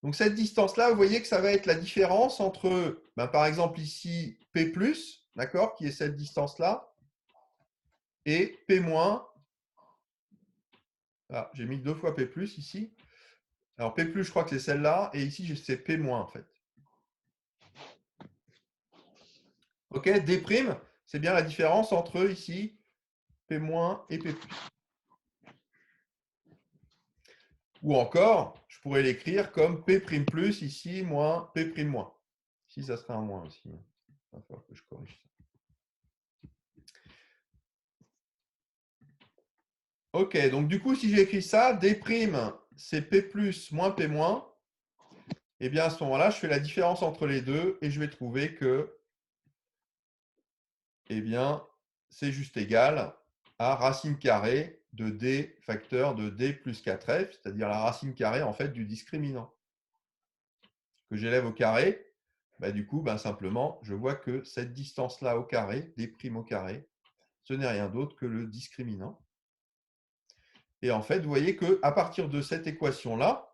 Donc cette distance-là, vous voyez que ça va être la différence entre, par exemple ici, P+, d'accord, qui est cette distance-là, et P-. Ah, j'ai mis 2 fois P+, ici. Alors P+, je crois que c'est celle-là, et ici, c'est P- en fait. Ok, D', c'est bien la différence entre ici, P- et P+. Ou encore, je pourrais l'écrire comme P'+ ici, moins P'-. Ici, ça serait un moins aussi. Il va falloir que je corrige ça. Ok, donc du coup, si j'écris ça, D', c'est P+, moins P-. Et bien à ce moment-là, je fais la différence entre les deux et je vais trouver que c'est juste égal à racine carrée de D facteur de D plus 4F, c'est-à-dire la racine carrée en fait du discriminant. Que j'élève au carré, du coup, simplement, je vois que cette distance-là au carré, D' au carré, ce n'est rien d'autre que le discriminant. Et en fait, vous voyez qu'à partir de cette équation-là,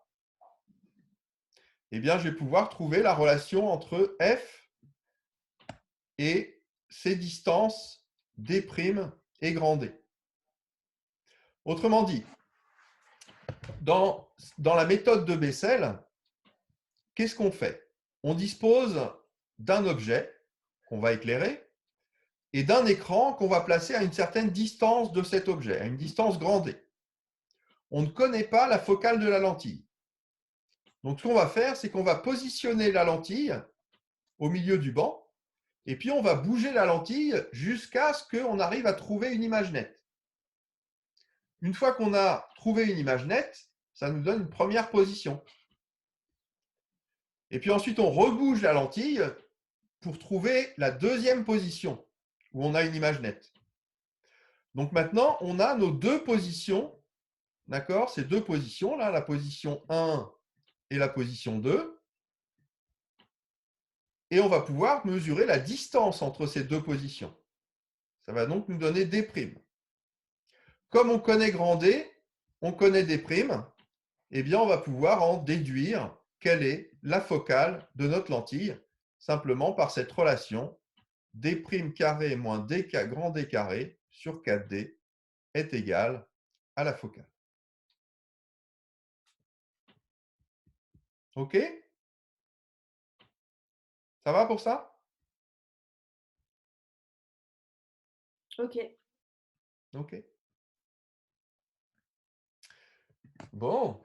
je vais pouvoir trouver la relation entre F et ces distances D' et grand D. Autrement dit, dans la méthode de Bessel, qu'est-ce qu'on fait? On dispose d'un objet qu'on va éclairer et d'un écran qu'on va placer à une certaine distance de cet objet, à une distance grand D. On ne connaît pas la focale de la lentille. Donc, ce qu'on va faire, c'est qu'on va positionner la lentille au milieu du banc et puis on va bouger la lentille jusqu'à ce qu'on arrive à trouver une image nette. Une fois qu'on a trouvé une image nette, ça nous donne une première position. Et puis ensuite, on rebouge la lentille pour trouver la deuxième position où on a une image nette. Donc maintenant, on a nos deux positions, d'accord? Ces deux positions-là, la position 1 et la position 2. Et on va pouvoir mesurer la distance entre ces deux positions. Ça va donc nous donner D'. Comme on connaît grand D, on connaît D', eh bien on va pouvoir en déduire quelle est la focale de notre lentille, simplement par cette relation D' carré moins D grand D carré sur 4D est égal à la focale. OK? Ça va pour ça? Ok. OK. Bon.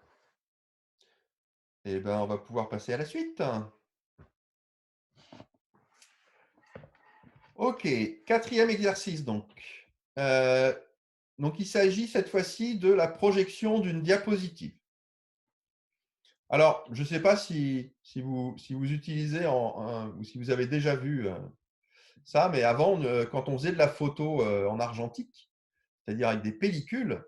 Eh bien, on va pouvoir passer à la suite. OK, quatrième exercice donc. Donc, il s'agit cette fois-ci de la projection d'une diapositive. Alors, je ne sais pas si vous utilisez ou si vous avez déjà vu ça, mais avant, quand on faisait de la photo en argentique, c'est-à-dire avec des pellicules,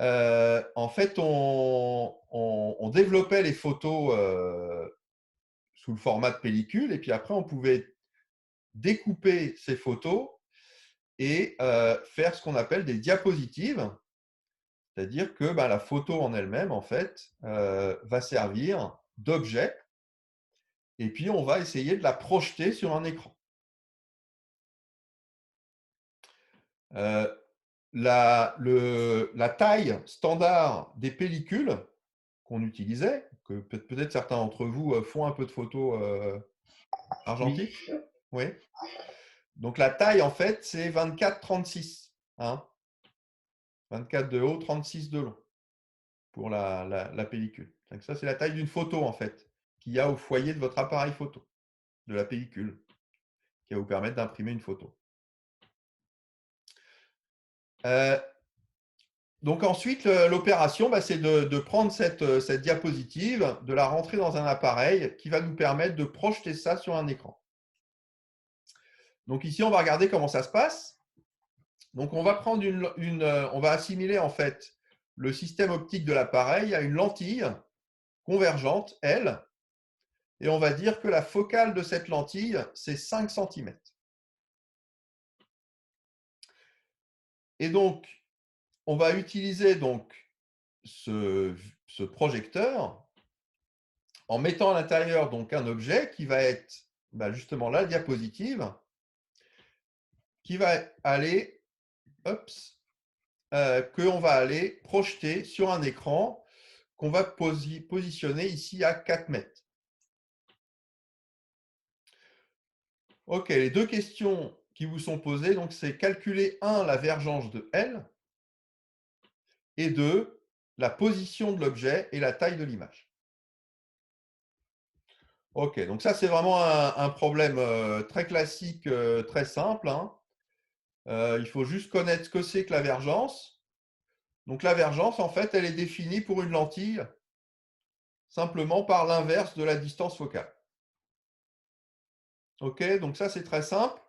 en fait, on développait les photos sous le format de pellicule et puis après, on pouvait découper ces photos et faire ce qu'on appelle des diapositives. C'est-à-dire que la photo en elle-même, en fait, va servir d'objet et puis on va essayer de la projeter sur un écran. La taille standard des pellicules qu'on utilisait, que peut-être certains d'entre vous font un peu de photos argentiques. Oui. Donc la taille, en fait, c'est 24-36. Hein, 24 de haut, 36 de long pour la pellicule. Donc ça, c'est la taille d'une photo, en fait, qu'il y a au foyer de votre appareil photo, de la pellicule, qui va vous permettre d'imprimer une photo. Donc ensuite, l'opération, c'est de prendre cette diapositive, de la rentrer dans un appareil qui va nous permettre de projeter ça sur un écran. Donc ici, on va regarder comment ça se passe. Donc on va prendre on va assimiler en fait le système optique de l'appareil à une lentille convergente, elle, et on va dire que la focale de cette lentille, c'est 5 cm. Et donc, on va utiliser donc ce projecteur en mettant à l'intérieur donc un objet qui va être justement la diapositive, qui va aller, qu'on va aller projeter sur un écran qu'on va positionner ici à 4 mètres. OK, les deux questions qui vous sont posées, donc c'est calculer 1, la vergence de L, et 2, la position de l'objet et la taille de l'image. OK, donc ça, c'est vraiment un problème très classique, très simple. Hein. Il faut juste connaître ce que c'est que la vergence. Donc la vergence, en fait, elle est définie pour une lentille simplement par l'inverse de la distance focale. OK, donc ça, c'est très simple.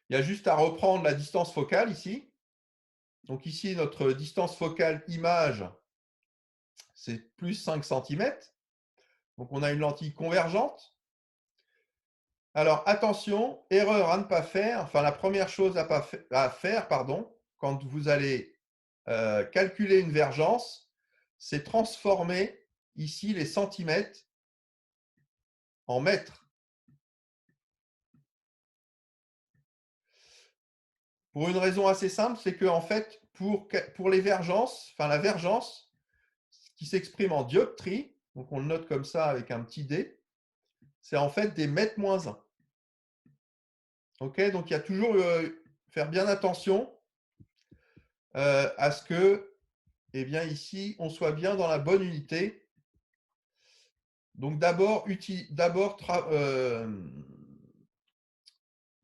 Il y a juste à reprendre la distance focale ici. Donc ici, notre distance focale image, c'est plus 5 cm. Donc on a une lentille convergente. Alors attention, erreur à ne pas faire. Enfin, la première chose à faire, quand vous allez calculer une vergence, c'est transformer ici les centimètres en mètres. Pour une raison assez simple, c'est que en fait, pour les vergences, enfin la vergence, qui s'exprime en dioptrie, donc on le note comme ça avec un petit d, c'est en fait des mètres moins 1. Ok, donc il y a toujours faire bien attention à ce que, eh bien ici, on soit bien dans la bonne unité. Donc d'abord,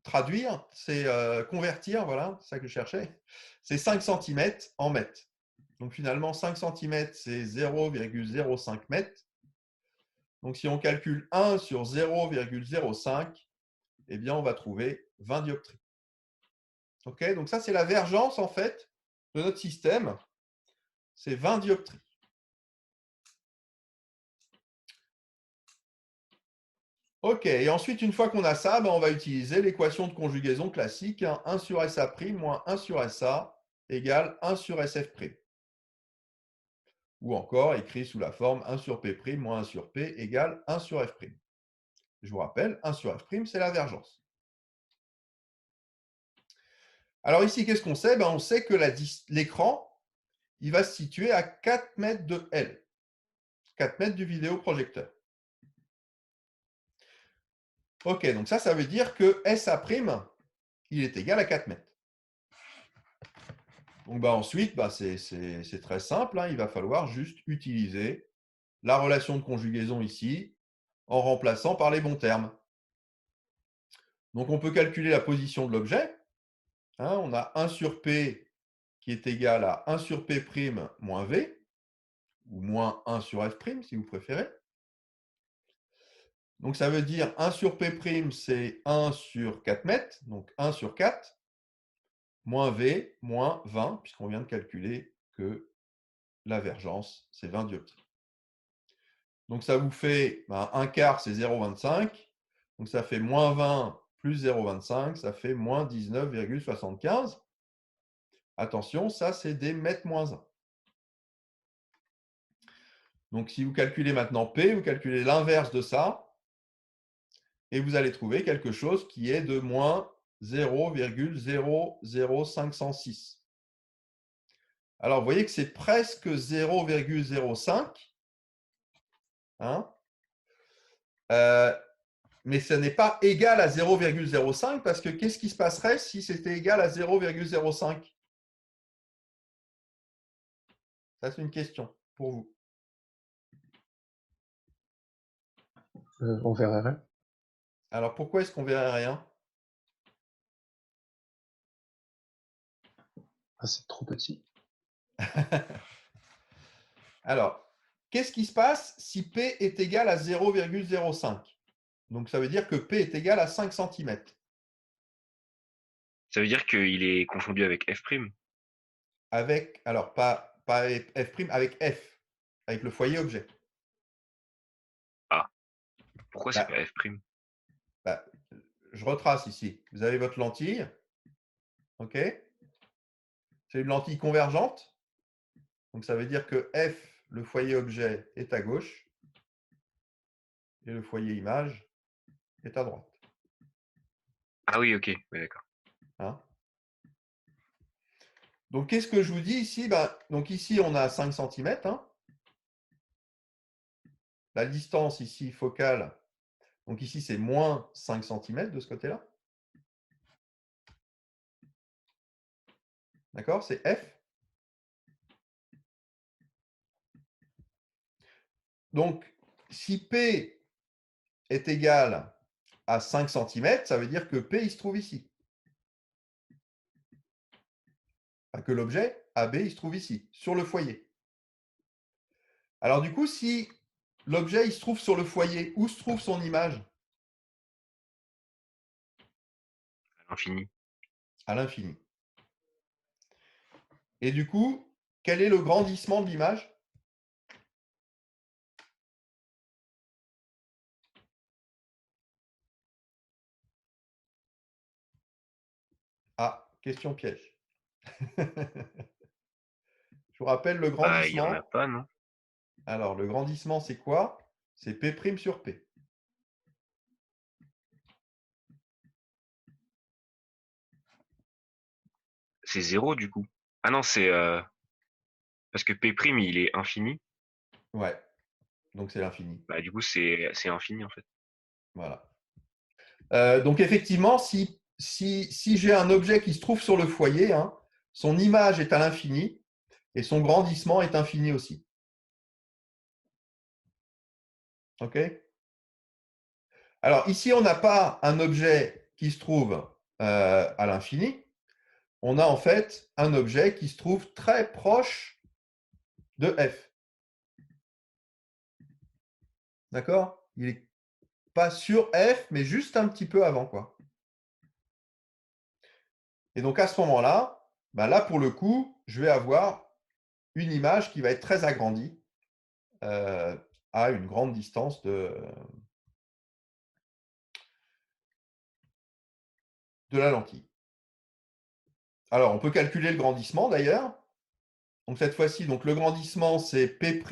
traduire, c'est convertir, voilà, c'est ça que je cherchais. C'est 5 cm en mètres. Donc finalement, 5 cm, c'est 0,05 mètres. Donc si on calcule 1 sur 0,05, eh bien on va trouver 20 dioptries. Ok, donc ça c'est la vergence en fait de notre système. C'est 20 dioptries. Ok, et ensuite, une fois qu'on a ça, on va utiliser l'équation de conjugaison classique, 1 sur SA' moins 1 sur SA égale 1 sur SF'. Ou encore écrit sous la forme 1 sur P' moins 1 sur P égale 1 sur F'. Je vous rappelle, 1 sur F', c'est la vergence. Alors ici, qu'est-ce qu'on sait? On sait que l'écran, il va se situer à 4 mètres de L, 4 mètres du vidéoprojecteur. Ok, donc ça veut dire que SA', il est égal à 4 mètres. Donc ensuite, c'est très simple, hein, il va falloir juste utiliser la relation de conjugaison ici en remplaçant par les bons termes. Donc on peut calculer la position de l'objet. Hein, on a 1 sur P qui est égal à 1 sur P' moins V, ou moins 1 sur F' si vous préférez. Donc ça veut dire 1 sur P', c'est 1 sur 4 mètres, donc 1 sur 4, moins V, moins 20, puisqu'on vient de calculer que la vergence, c'est 20 dioptries. Donc ça vous fait 1 quart, c'est 0,25. Donc ça fait moins 20 plus 0,25, ça fait moins 19,75. Attention, ça c'est des mètres moins 1. Donc si vous calculez maintenant P, vous calculez l'inverse de ça, et vous allez trouver quelque chose qui est de moins 0,00506. Alors vous voyez que c'est presque 0,05. Hein, mais ce n'est pas égal à 0,05 parce que qu'est-ce qui se passerait si c'était égal à 0,05? Ça, c'est une question pour vous. On verrait rien. Alors, pourquoi est-ce qu'on verrait rien? Ah, c'est trop petit. Alors, qu'est-ce qui se passe si P est égal à 0,05? Donc, ça veut dire que P est égal à 5 cm. Ça veut dire qu'il est confondu avec F'. Avec, alors, pas F', avec F, avec le foyer objet. Ah, pourquoi c'est Bah, pas F'? Je retrace ici. Vous avez votre lentille. OK? C'est une lentille convergente. Donc, ça veut dire que F, le foyer objet, est à gauche et le foyer image est à droite. Ah oui, ok, ouais, d'accord. Hein, donc, qu'est-ce que je vous dis ici? Donc, ici, on a 5 cm. Hein. La distance ici focale, donc ici, c'est moins 5 cm de ce côté-là. D'accord? C'est F. Donc, si P est égal à 5 cm, ça veut dire que P, il se trouve ici. Enfin, que l'objet AB, il se trouve ici, sur le foyer. Alors, du coup, si l'objet, il se trouve sur le foyer, où se trouve son image? À l'infini. À l'infini. Et du coup, quel est le grandissement de l'image? Ah, question piège. Je vous rappelle le Bah, il y en a grandissement. pas, non? Alors, le grandissement, c'est quoi? C'est P' sur P. c'est 0 du coup. Ah non, c'est parce que P' il est infini. Ouais, donc c'est l'infini. Bah, du coup, c'est infini en fait. Voilà. Donc effectivement, si j'ai un objet qui se trouve sur le foyer, hein, son image est à l'infini et son grandissement est infini aussi. OK? Alors ici, on n'a pas un objet qui se trouve à l'infini. On a en fait un objet qui se trouve très proche de f. D'accord? Il n'est pas sur f, mais juste un petit peu avant, quoi. Et donc à ce moment-là, ben là pour le coup, je vais avoir une image qui va être très agrandie à une grande distance de la lentille. Alors on peut calculer le grandissement d'ailleurs. Donc cette fois-ci, donc le grandissement c'est P'.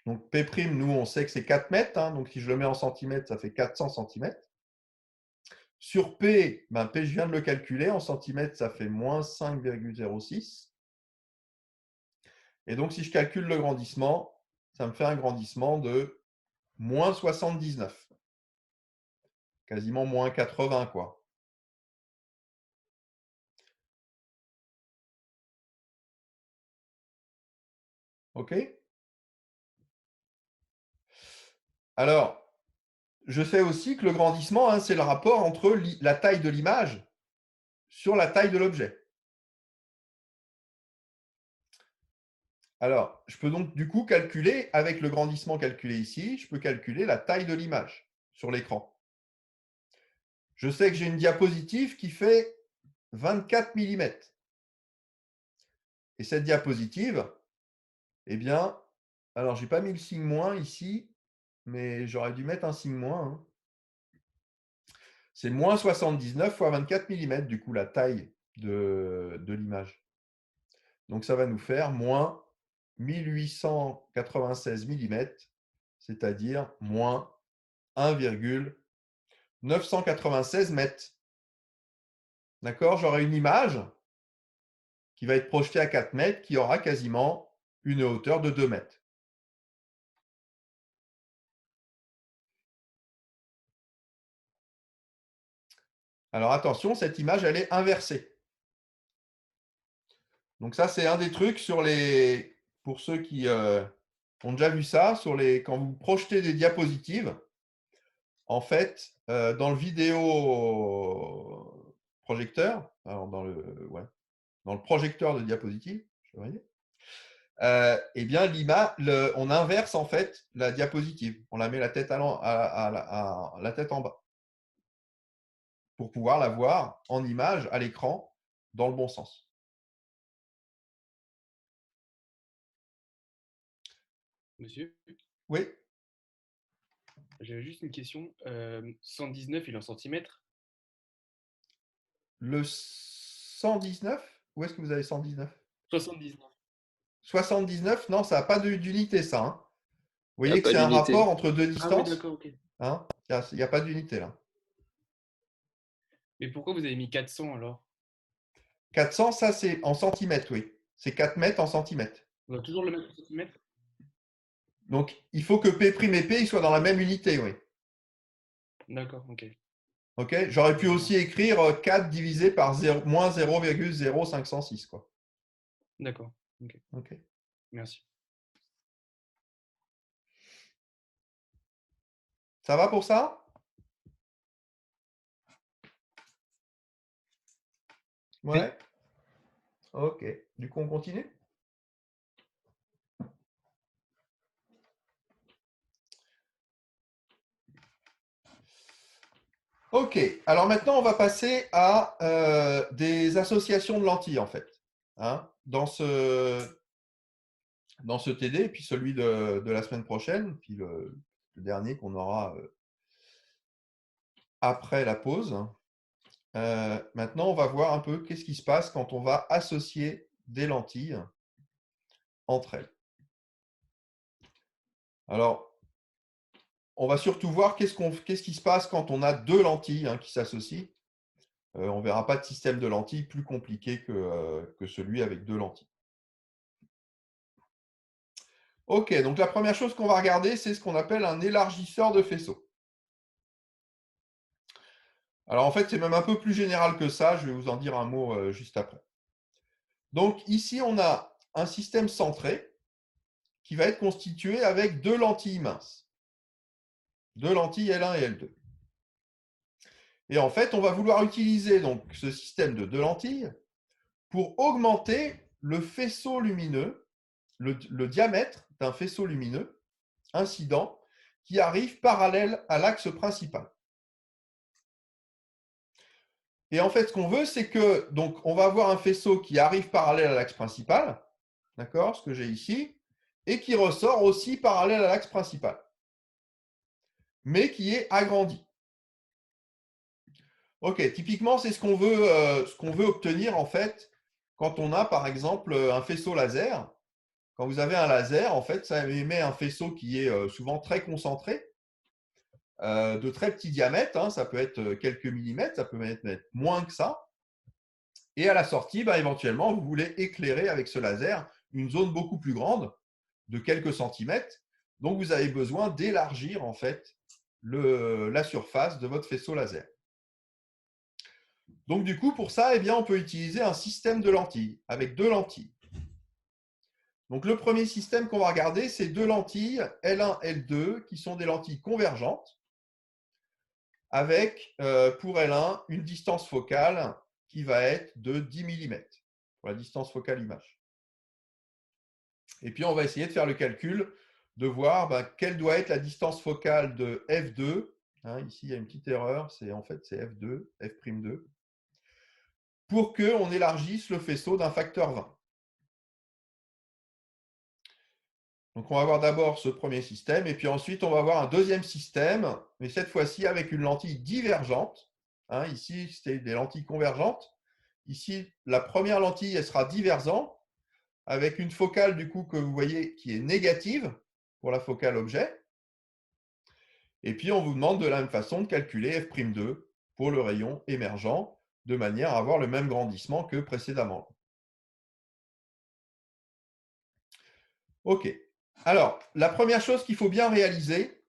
Donc P', nous on sait que c'est 4 mètres. Hein, donc si je le mets en centimètres, ça fait 400 centimètres. Sur P, ben P, je viens de le calculer. En centimètres, ça fait moins 5,06. Et donc, si je calcule le grandissement, ça me fait un grandissement de moins 79. Quasiment moins 80, quoi. OK? Alors, je sais aussi que le grandissement, hein, c'est le rapport entre la taille de l'image sur la taille de l'objet. Alors, je peux donc du coup calculer, avec le grandissement calculé ici, je peux calculer la taille de l'image sur l'écran. Je sais que j'ai une diapositive qui fait 24 mm. Et cette diapositive, eh bien, alors je n'ai pas mis le signe moins ici, mais j'aurais dû mettre un signe moins. Hein. C'est moins 79 fois 24 mm, du coup, la taille de l'image. Donc, ça va nous faire moins 1896 mm, c'est-à-dire moins 1,996 mètres. D'accord? J'aurai une image qui va être projetée à 4 mètres, qui aura quasiment une hauteur de 2 mètres. Alors attention, cette image, elle est inversée. Donc ça, c'est un des trucs pour ceux qui ont déjà vu ça, quand vous projetez des diapositives, en fait, dans le vidéo projecteur, alors dans le projecteur de diapositive, eh bien on inverse en fait la diapositive. On la met la tête la tête en bas pour pouvoir la voir en image à l'écran dans le bon sens. Monsieur, Oui. j'avais juste une question. 119, il est en centimètres? Le 119, où est-ce que vous avez 119? 79. 79, non, ça n'a pas d'unité, ça. Hein. Vous Il n'y a voyez que pas c'est un d'unité. rapport entre deux Ah oui, distances. d'accord, ok. Hein. Il n'y a pas d'unité là. Mais pourquoi vous avez mis 400 alors? 400, ça c'est en centimètres, oui. C'est 4 mètres en centimètres. On doit toujours le mettre en centimètres? Donc, il faut que P' et P ils soient dans la même unité, oui. D'accord, ok. Ok. J'aurais pu aussi écrire 4 divisé par moins 0,0506, quoi. D'accord, ok. Ok. Merci. Ça va pour ça? Ouais. Ok. Du coup, on continue? Ok, alors maintenant on va passer à des associations de lentilles en fait. Hein, dans ce TD, et puis celui de la semaine prochaine, puis le dernier qu'on aura après la pause. Maintenant on va voir un peu qu'est-ce qui se passe quand on va associer des lentilles entre elles. Alors, on va surtout voir qu'est-ce qui se passe quand on a deux lentilles qui s'associent. On ne verra pas de système de lentilles plus compliqué que celui avec 2 lentilles. Ok, donc la première chose qu'on va regarder, c'est ce qu'on appelle un élargisseur de faisceau. Alors en fait, c'est même un peu plus général que ça, je vais vous en dire un mot juste après. Donc ici, on a un système centré qui va être constitué avec 2 lentilles minces. 2 lentilles L1 et L2. Et en fait, on va vouloir utiliser donc ce système de 2 lentilles pour augmenter le faisceau lumineux, le diamètre d'un faisceau lumineux incident qui arrive parallèle à l'axe principal. Et en fait, ce qu'on veut, c'est que donc on va avoir un faisceau qui arrive parallèle à l'axe principal, d'accord, ce que j'ai ici, et qui ressort aussi parallèle à l'axe principal, mais qui est agrandi. Ok, typiquement, c'est ce qu'on veut obtenir en fait quand on a par exemple un faisceau laser. Quand vous avez un laser, en fait, ça émet un faisceau qui est souvent très concentré, de très petit diamètre, hein, ça peut être quelques millimètres, ça peut être moins que ça. Et à la sortie, éventuellement, vous voulez éclairer avec ce laser une zone beaucoup plus grande, de quelques centimètres. Donc, vous avez besoin d'élargir en fait la surface de votre faisceau laser. Donc, du coup, pour ça, on peut utiliser un système de lentilles, avec 2 lentilles. Donc, le premier système qu'on va regarder, c'est 2 lentilles L1, L2, qui sont des lentilles convergentes, avec, pour L1, une distance focale qui va être de 10 mm, pour la distance focale image. Et puis, on va essayer de faire le calcul, de voir quelle doit être la distance focale de F2. Ici, il y a une petite erreur, en fait, c'est F2, F'2, pour qu'on élargisse le faisceau d'un facteur 20. Donc, on va voir d'abord ce premier système, et puis ensuite, on va voir un deuxième système, mais cette fois-ci avec une lentille divergente. Ici, c'était des lentilles convergentes. Ici, la première lentille, elle sera divergente, avec une focale du coup que vous voyez qui est négative pour la focale objet. Et puis, on vous demande de la même façon de calculer F'2 pour le rayon émergent, de manière à avoir le même grandissement que précédemment. OK. Alors, la première chose qu'il faut bien réaliser,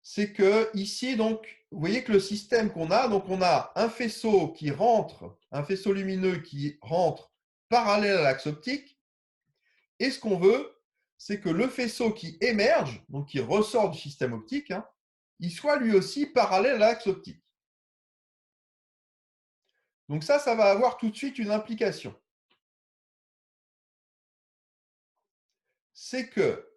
c'est que ici, donc, vous voyez que le système qu'on a, donc on a un faisceau qui rentre, un faisceau lumineux qui rentre parallèle à l'axe optique. Et ce qu'on veut, c'est que le faisceau qui émerge, donc qui ressort du système optique, il soit lui aussi parallèle à l'axe optique. Donc ça va avoir tout de suite une implication. C'est que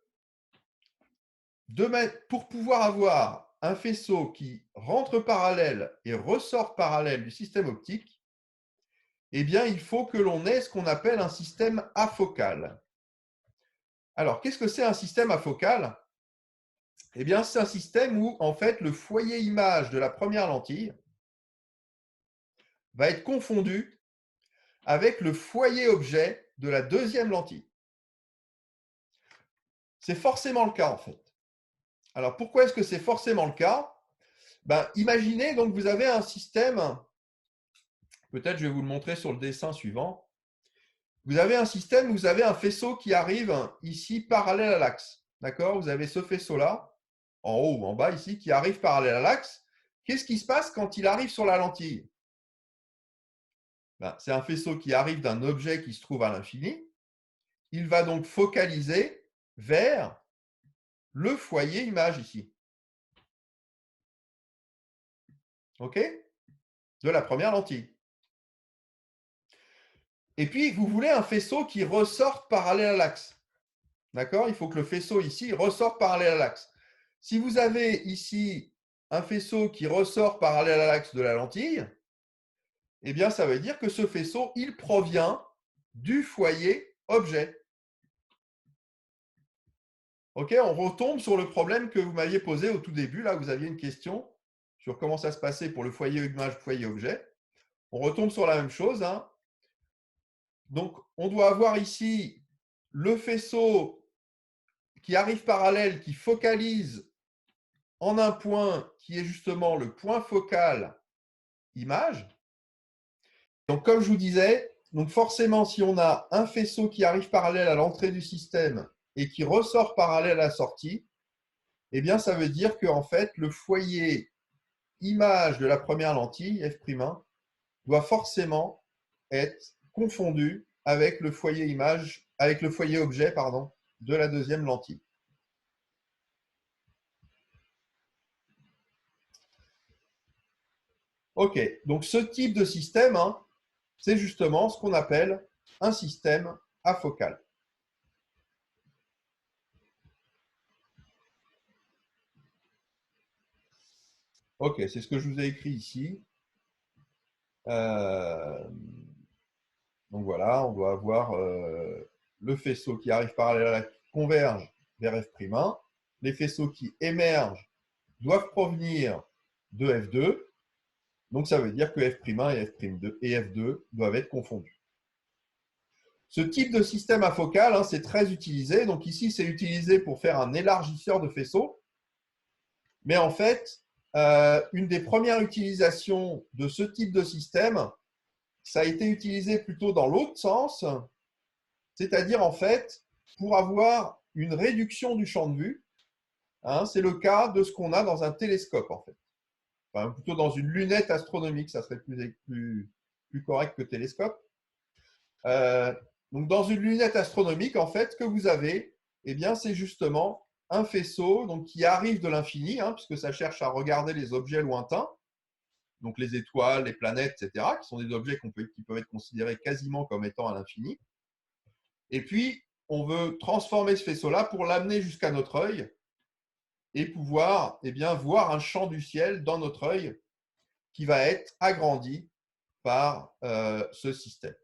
pour pouvoir avoir un faisceau qui rentre parallèle et ressort parallèle du système optique, il faut que l'on ait ce qu'on appelle un système afocal. Alors, qu'est-ce que c'est un système afocal ? C'est un système où, en fait, le foyer image de la première lentille va être confondu avec le foyer objet de la deuxième lentille. C'est forcément le cas, en fait. Alors, pourquoi est-ce que c'est forcément le cas ? Imaginez, donc, vous avez un système, peut-être je vais vous le montrer sur le dessin suivant. Vous avez un système où vous avez un faisceau qui arrive ici parallèle à l'axe. D'accord ? Vous avez ce faisceau-là, en haut ou en bas ici, qui arrive parallèle à l'axe. Qu'est-ce qui se passe quand il arrive sur la lentille ? C'est un faisceau qui arrive d'un objet qui se trouve à l'infini. Il va donc focaliser vers le foyer image ici. OK ? De la première lentille. Et puis, vous voulez un faisceau qui ressorte parallèle à l'axe. D'accord ? Il faut que le faisceau ici ressorte parallèle à l'axe. Si vous avez ici un faisceau qui ressort parallèle à l'axe de la lentille, ça veut dire que ce faisceau, il provient du foyer objet. OK, on retombe sur le problème que vous m'aviez posé au tout début. Là, vous aviez une question sur comment ça se passait pour le foyer image, foyer objet. On retombe sur la même chose. Donc, on doit avoir ici le faisceau qui arrive parallèle, qui focalise en un point qui est justement le point focal image. Donc, comme je vous disais, donc forcément, si on a un faisceau qui arrive parallèle à l'entrée du système et qui ressort parallèle à la sortie, eh bien, ça veut dire que en fait, le foyer image de la première lentille, f'1, doit forcément être confondu avec le foyer image, avec le foyer objet, pardon, de la deuxième lentille. OK, donc ce type de système, hein, c'est justement ce qu'on appelle un système afocal. OK, c'est ce que je vous ai écrit ici. Donc voilà, on doit avoir le faisceau qui arrive parallèle à la qui converge vers f'1. Les faisceaux qui émergent doivent provenir de F2. Donc ça veut dire que f'1 et f'2 et f2 doivent être confondus. Ce type de système afocal, hein, c'est très utilisé. Donc ici, c'est utilisé pour faire un élargisseur de faisceau. Mais en fait, une des premières utilisations de ce type de système, ça a été utilisé plutôt dans l'autre sens, c'est-à-dire en fait, pour avoir une réduction du champ de vue. Hein, c'est le cas de ce qu'on a dans un télescope, en fait. Enfin, plutôt dans une lunette astronomique, ça serait plus correct que télescope. Donc, dans une lunette astronomique, en fait, ce que vous avez, eh bien, c'est justement un faisceau donc, qui arrive de l'infini, hein, puisque ça cherche à regarder les objets lointains, donc les étoiles, les planètes, etc., qui sont des objets qui peuvent être considérés quasiment comme étant à l'infini. Et puis, on veut transformer ce faisceau-là pour l'amener jusqu'à notre œil et pouvoir eh bien, voir un champ du ciel dans notre œil qui va être agrandi par ce système.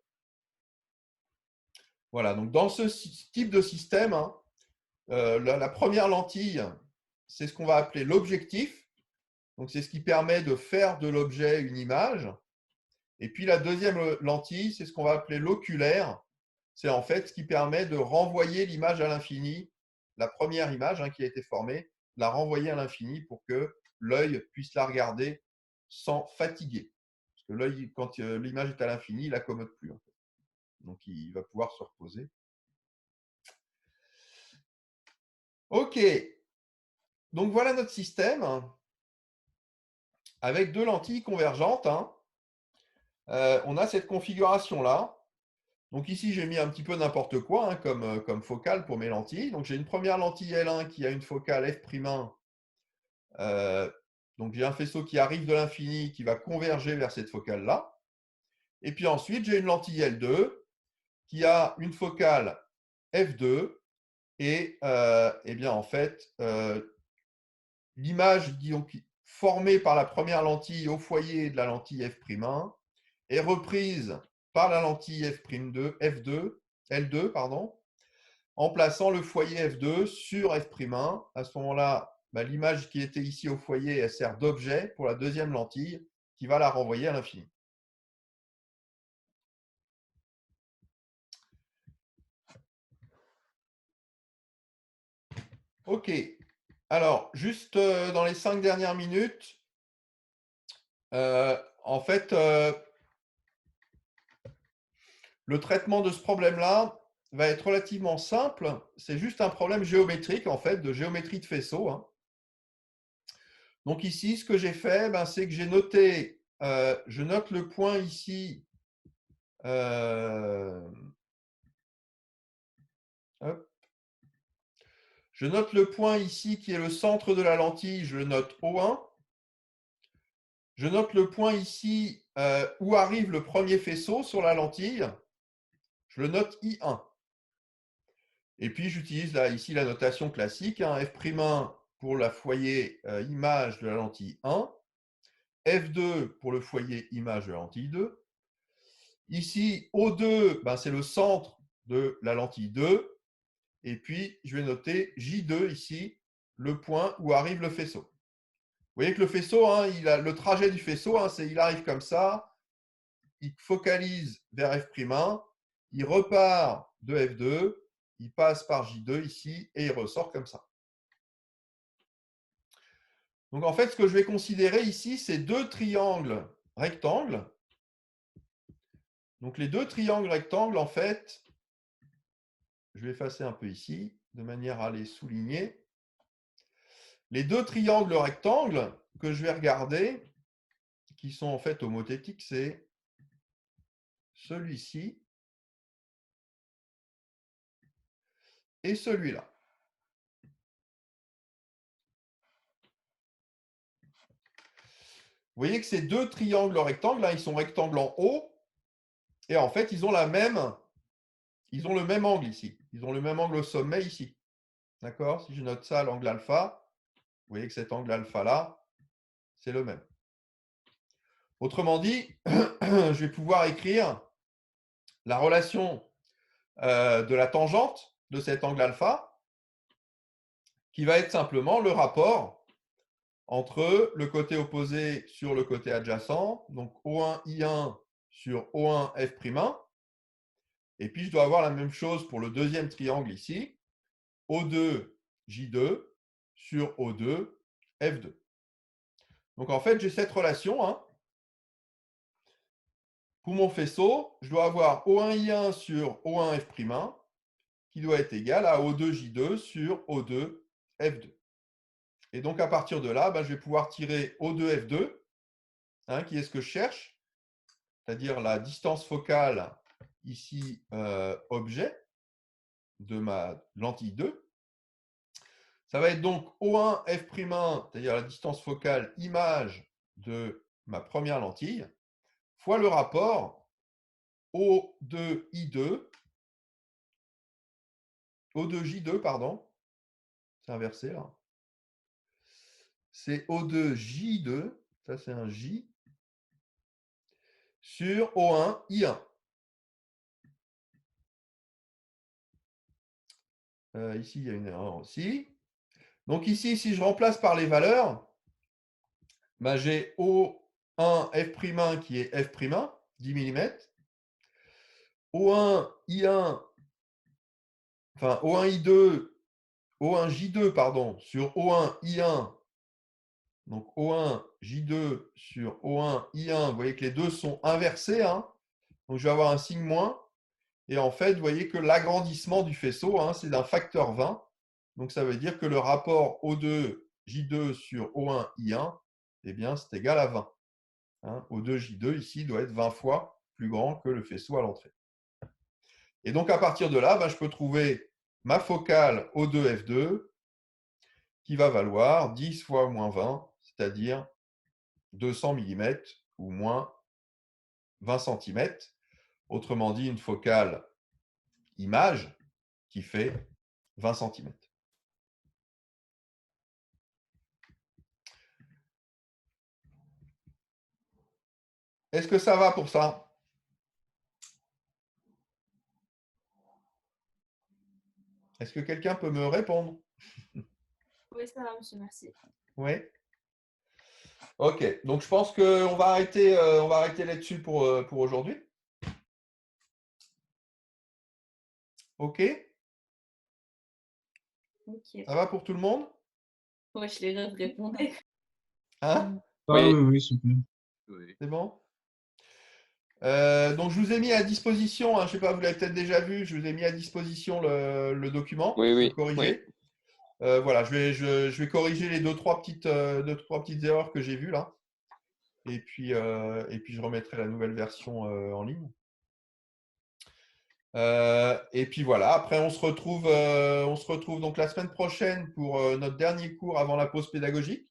Voilà, donc dans ce type de système, hein, la première lentille, c'est ce qu'on va appeler l'objectif. Donc, c'est ce qui permet de faire de l'objet une image. Et puis, la deuxième lentille, c'est ce qu'on va appeler l'oculaire. C'est en fait ce qui permet de renvoyer l'image à l'infini. La première image hein, qui a été formée, la renvoyer à l'infini pour que l'œil puisse la regarder sans fatiguer. Parce que l'œil, quand l'image est à l'infini, il n'accommode plus. En fait. Donc, il va pouvoir se reposer. OK. Donc, voilà notre système avec deux lentilles convergentes. Hein. On a cette configuration-là. Donc ici, j'ai mis un petit peu n'importe quoi hein, comme focale pour mes lentilles. Donc j'ai une première lentille L1 qui a une focale f'1. Donc j'ai un faisceau qui arrive de l'infini qui va converger vers cette focale-là. Et puis ensuite, j'ai une lentille L2 qui a une focale f2. Et eh bien en fait, l'image formée par la première lentille au foyer de la lentille f'1 est reprise par la lentille L2, pardon, en plaçant le foyer f2 sur f'1. À ce moment-là, l'image qui était ici au foyer, elle sert d'objet pour la deuxième lentille qui va la renvoyer à l'infini. OK. Alors, juste dans les 5 dernières minutes, en fait, le traitement de ce problème-là va être relativement simple. C'est juste un problème géométrique, en fait, de géométrie de faisceau. Hein. Donc ici, ce que j'ai fait, c'est que j'ai noté, je note le point ici. Hop. Je note le point ici qui est le centre de la lentille, je le note O1. Je note le point ici où arrive le premier faisceau sur la lentille, je le note I1. Et puis j'utilise là ici la notation classique, hein, F'1 pour la foyer image de la lentille 1, F2 pour le foyer image de la lentille 2. Ici, O2, c'est le centre de la lentille 2. Et puis, je vais noter J2 ici, le point où arrive le faisceau. Vous voyez que le faisceau, hein, le trajet du faisceau, hein, il arrive comme ça, il focalise vers F'1, il repart de F2, il passe par J2 ici et il ressort comme ça. Donc en fait, ce que je vais considérer ici, c'est deux triangles rectangles. Donc, les deux triangles rectangles, en fait, je vais effacer un peu ici, de manière à les souligner. Les deux triangles rectangles que je vais regarder, qui sont en fait homothétiques, c'est celui-ci et celui-là. Vous voyez que ces deux triangles rectangles, là, ils sont rectangles en haut, et en fait, ils ont le même angle ici. Ils ont le même angle au sommet ici. D'accord? Si je note ça à l'angle alpha, vous voyez que cet angle alpha-là, c'est le même. Autrement dit, je vais pouvoir écrire la relation de la tangente de cet angle alpha, qui va être simplement le rapport entre le côté opposé sur le côté adjacent, donc O1I1 sur O1F', et puis je dois avoir la même chose pour le deuxième triangle ici, O2J2 sur O2F2. Donc en fait, j'ai cette relation. Pour mon faisceau, je dois avoir O1I1 sur O1F', qui doit être égal à O2J2 sur O2F2. Et donc, à partir de là, je vais pouvoir tirer O2F2, qui est ce que je cherche, c'est-à-dire la distance focale, ici, objet, de ma lentille 2. Ça va être donc O1F', c'est-à-dire la distance focale image de ma première lentille, fois le rapport O2I2, O2J2, pardon, c'est inversé là. C'est O2J2, ça c'est un J, sur O1I1. Ici, il y a une erreur aussi. Donc ici, si je remplace par les valeurs, j'ai O1F', qui est F', 10 mm. O1I1, enfin O1I2, O1J2, pardon, sur O1I1. Donc O1J2 sur O1I1, vous voyez que les deux sont inversés. Donc je vais avoir un signe moins. Et en fait, vous voyez que l'agrandissement du faisceau, c'est d'un facteur 20. Donc ça veut dire que le rapport O2J2 sur O1I1, eh bien, c'est égal à 20. O2J2 ici doit être 20 fois plus grand que le faisceau à l'entrée. Et donc à partir de là, je peux trouver ma focale O2F2 qui va valoir 10 fois moins 20, c'est-à-dire 200 mm ou moins 20 cm. Autrement dit, une focale image qui fait 20 cm. Est-ce que ça va pour ça? Est-ce que quelqu'un peut me répondre? Oui, ça va, monsieur, merci. Oui. Ok, donc je pense qu'on va arrêter là-dessus pour aujourd'hui. Ok, Ok. ça va pour tout le monde? Ouais, je les répondais. Hein? Ah oui, oui, super. Oui. C'est bon? Donc je vous ai mis à disposition, je ne sais pas, vous l'avez peut-être déjà vu, je vous ai mis à disposition le document Oui, oui, corrigé. Voilà, je vais corriger les deux, trois petites erreurs que j'ai vues là. Et puis je remettrai la nouvelle version en ligne. Et puis voilà, après on se retrouve donc la semaine prochaine pour notre dernier cours avant la pause pédagogique.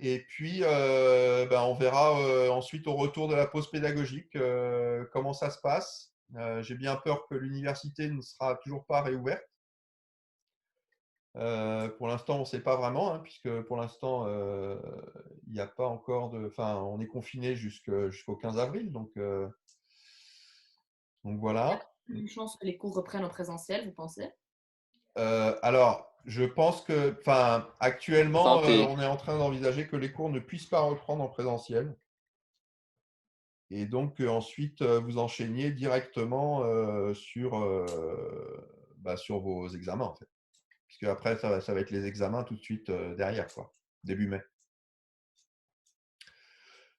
Et puis on verra ensuite au retour de la pause pédagogique comment ça se passe. J'ai bien peur que l'université ne sera toujours pas réouverte. Pour l'instant, on ne sait pas vraiment, puisque pour l'instant, il n'y a pas encore de. Enfin, on est confiné jusqu'au 15 avril, donc voilà. Une chance que les cours reprennent en présentiel, vous pensez? Alors, je pense que, actuellement, Santé. on est en train d'envisager que les cours ne puissent pas reprendre en présentiel. Et donc, ensuite, vous enchaîniez directement sur vos examens, en fait. Puisque après, ça va être les examens tout de suite derrière, quoi, début mai.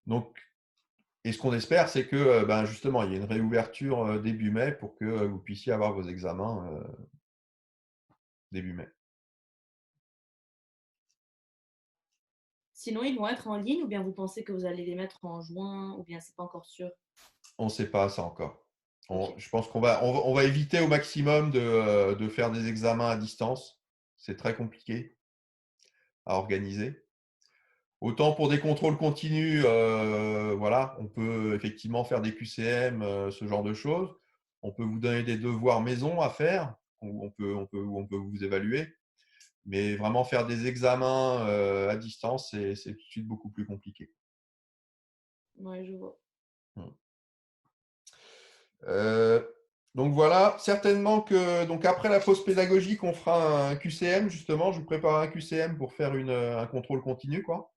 Donc, Et ce qu'on espère, c'est que ben, justement, il y ait une réouverture début mai pour que vous puissiez avoir vos examens début mai. Sinon, ils vont être en ligne ou bien vous pensez que vous allez les mettre en juin ou bien c'est pas encore sûr? On ne sait pas ça encore. Ok. Je pense on va éviter au maximum de faire des examens à distance. C'est très compliqué à organiser. Autant pour des contrôles continus, voilà, on peut effectivement faire des QCM, ce genre de choses. On peut vous donner des devoirs maison à faire, où on peut vous évaluer. Mais vraiment faire des examens à distance, c'est tout de suite beaucoup plus compliqué. Ouais, je vois. Donc voilà, certainement que donc après la pause pédagogique, on fera un QCM justement. Je vous prépare un QCM pour faire un contrôle continu, quoi.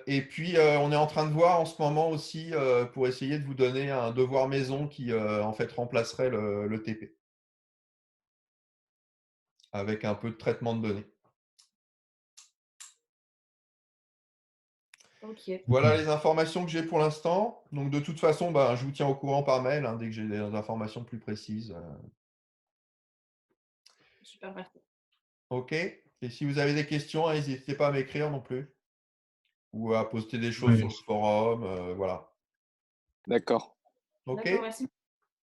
Et puis on est en train de voir en ce moment aussi pour essayer de vous donner un devoir maison qui en fait remplacerait le TP avec un peu de traitement de données. Ok. Voilà les informations que j'ai pour l'instant. Donc de toute façon, ben, je vous tiens au courant par mail dès que j'ai des informations plus précises. Super, merci. OK. Et si vous avez des questions, n'hésitez pas à m'écrire non plus. Ou à poster des choses Oui. sur le forum. Voilà. D'accord. OK. D'accord, merci.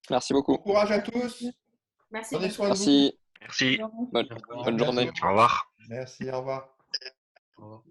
Merci Bon beaucoup. courage à tous. Merci. Prenez Bonne soin de vous. Merci. Merci. Bonne À journée. bientôt. Au revoir. Merci, au revoir. Au revoir.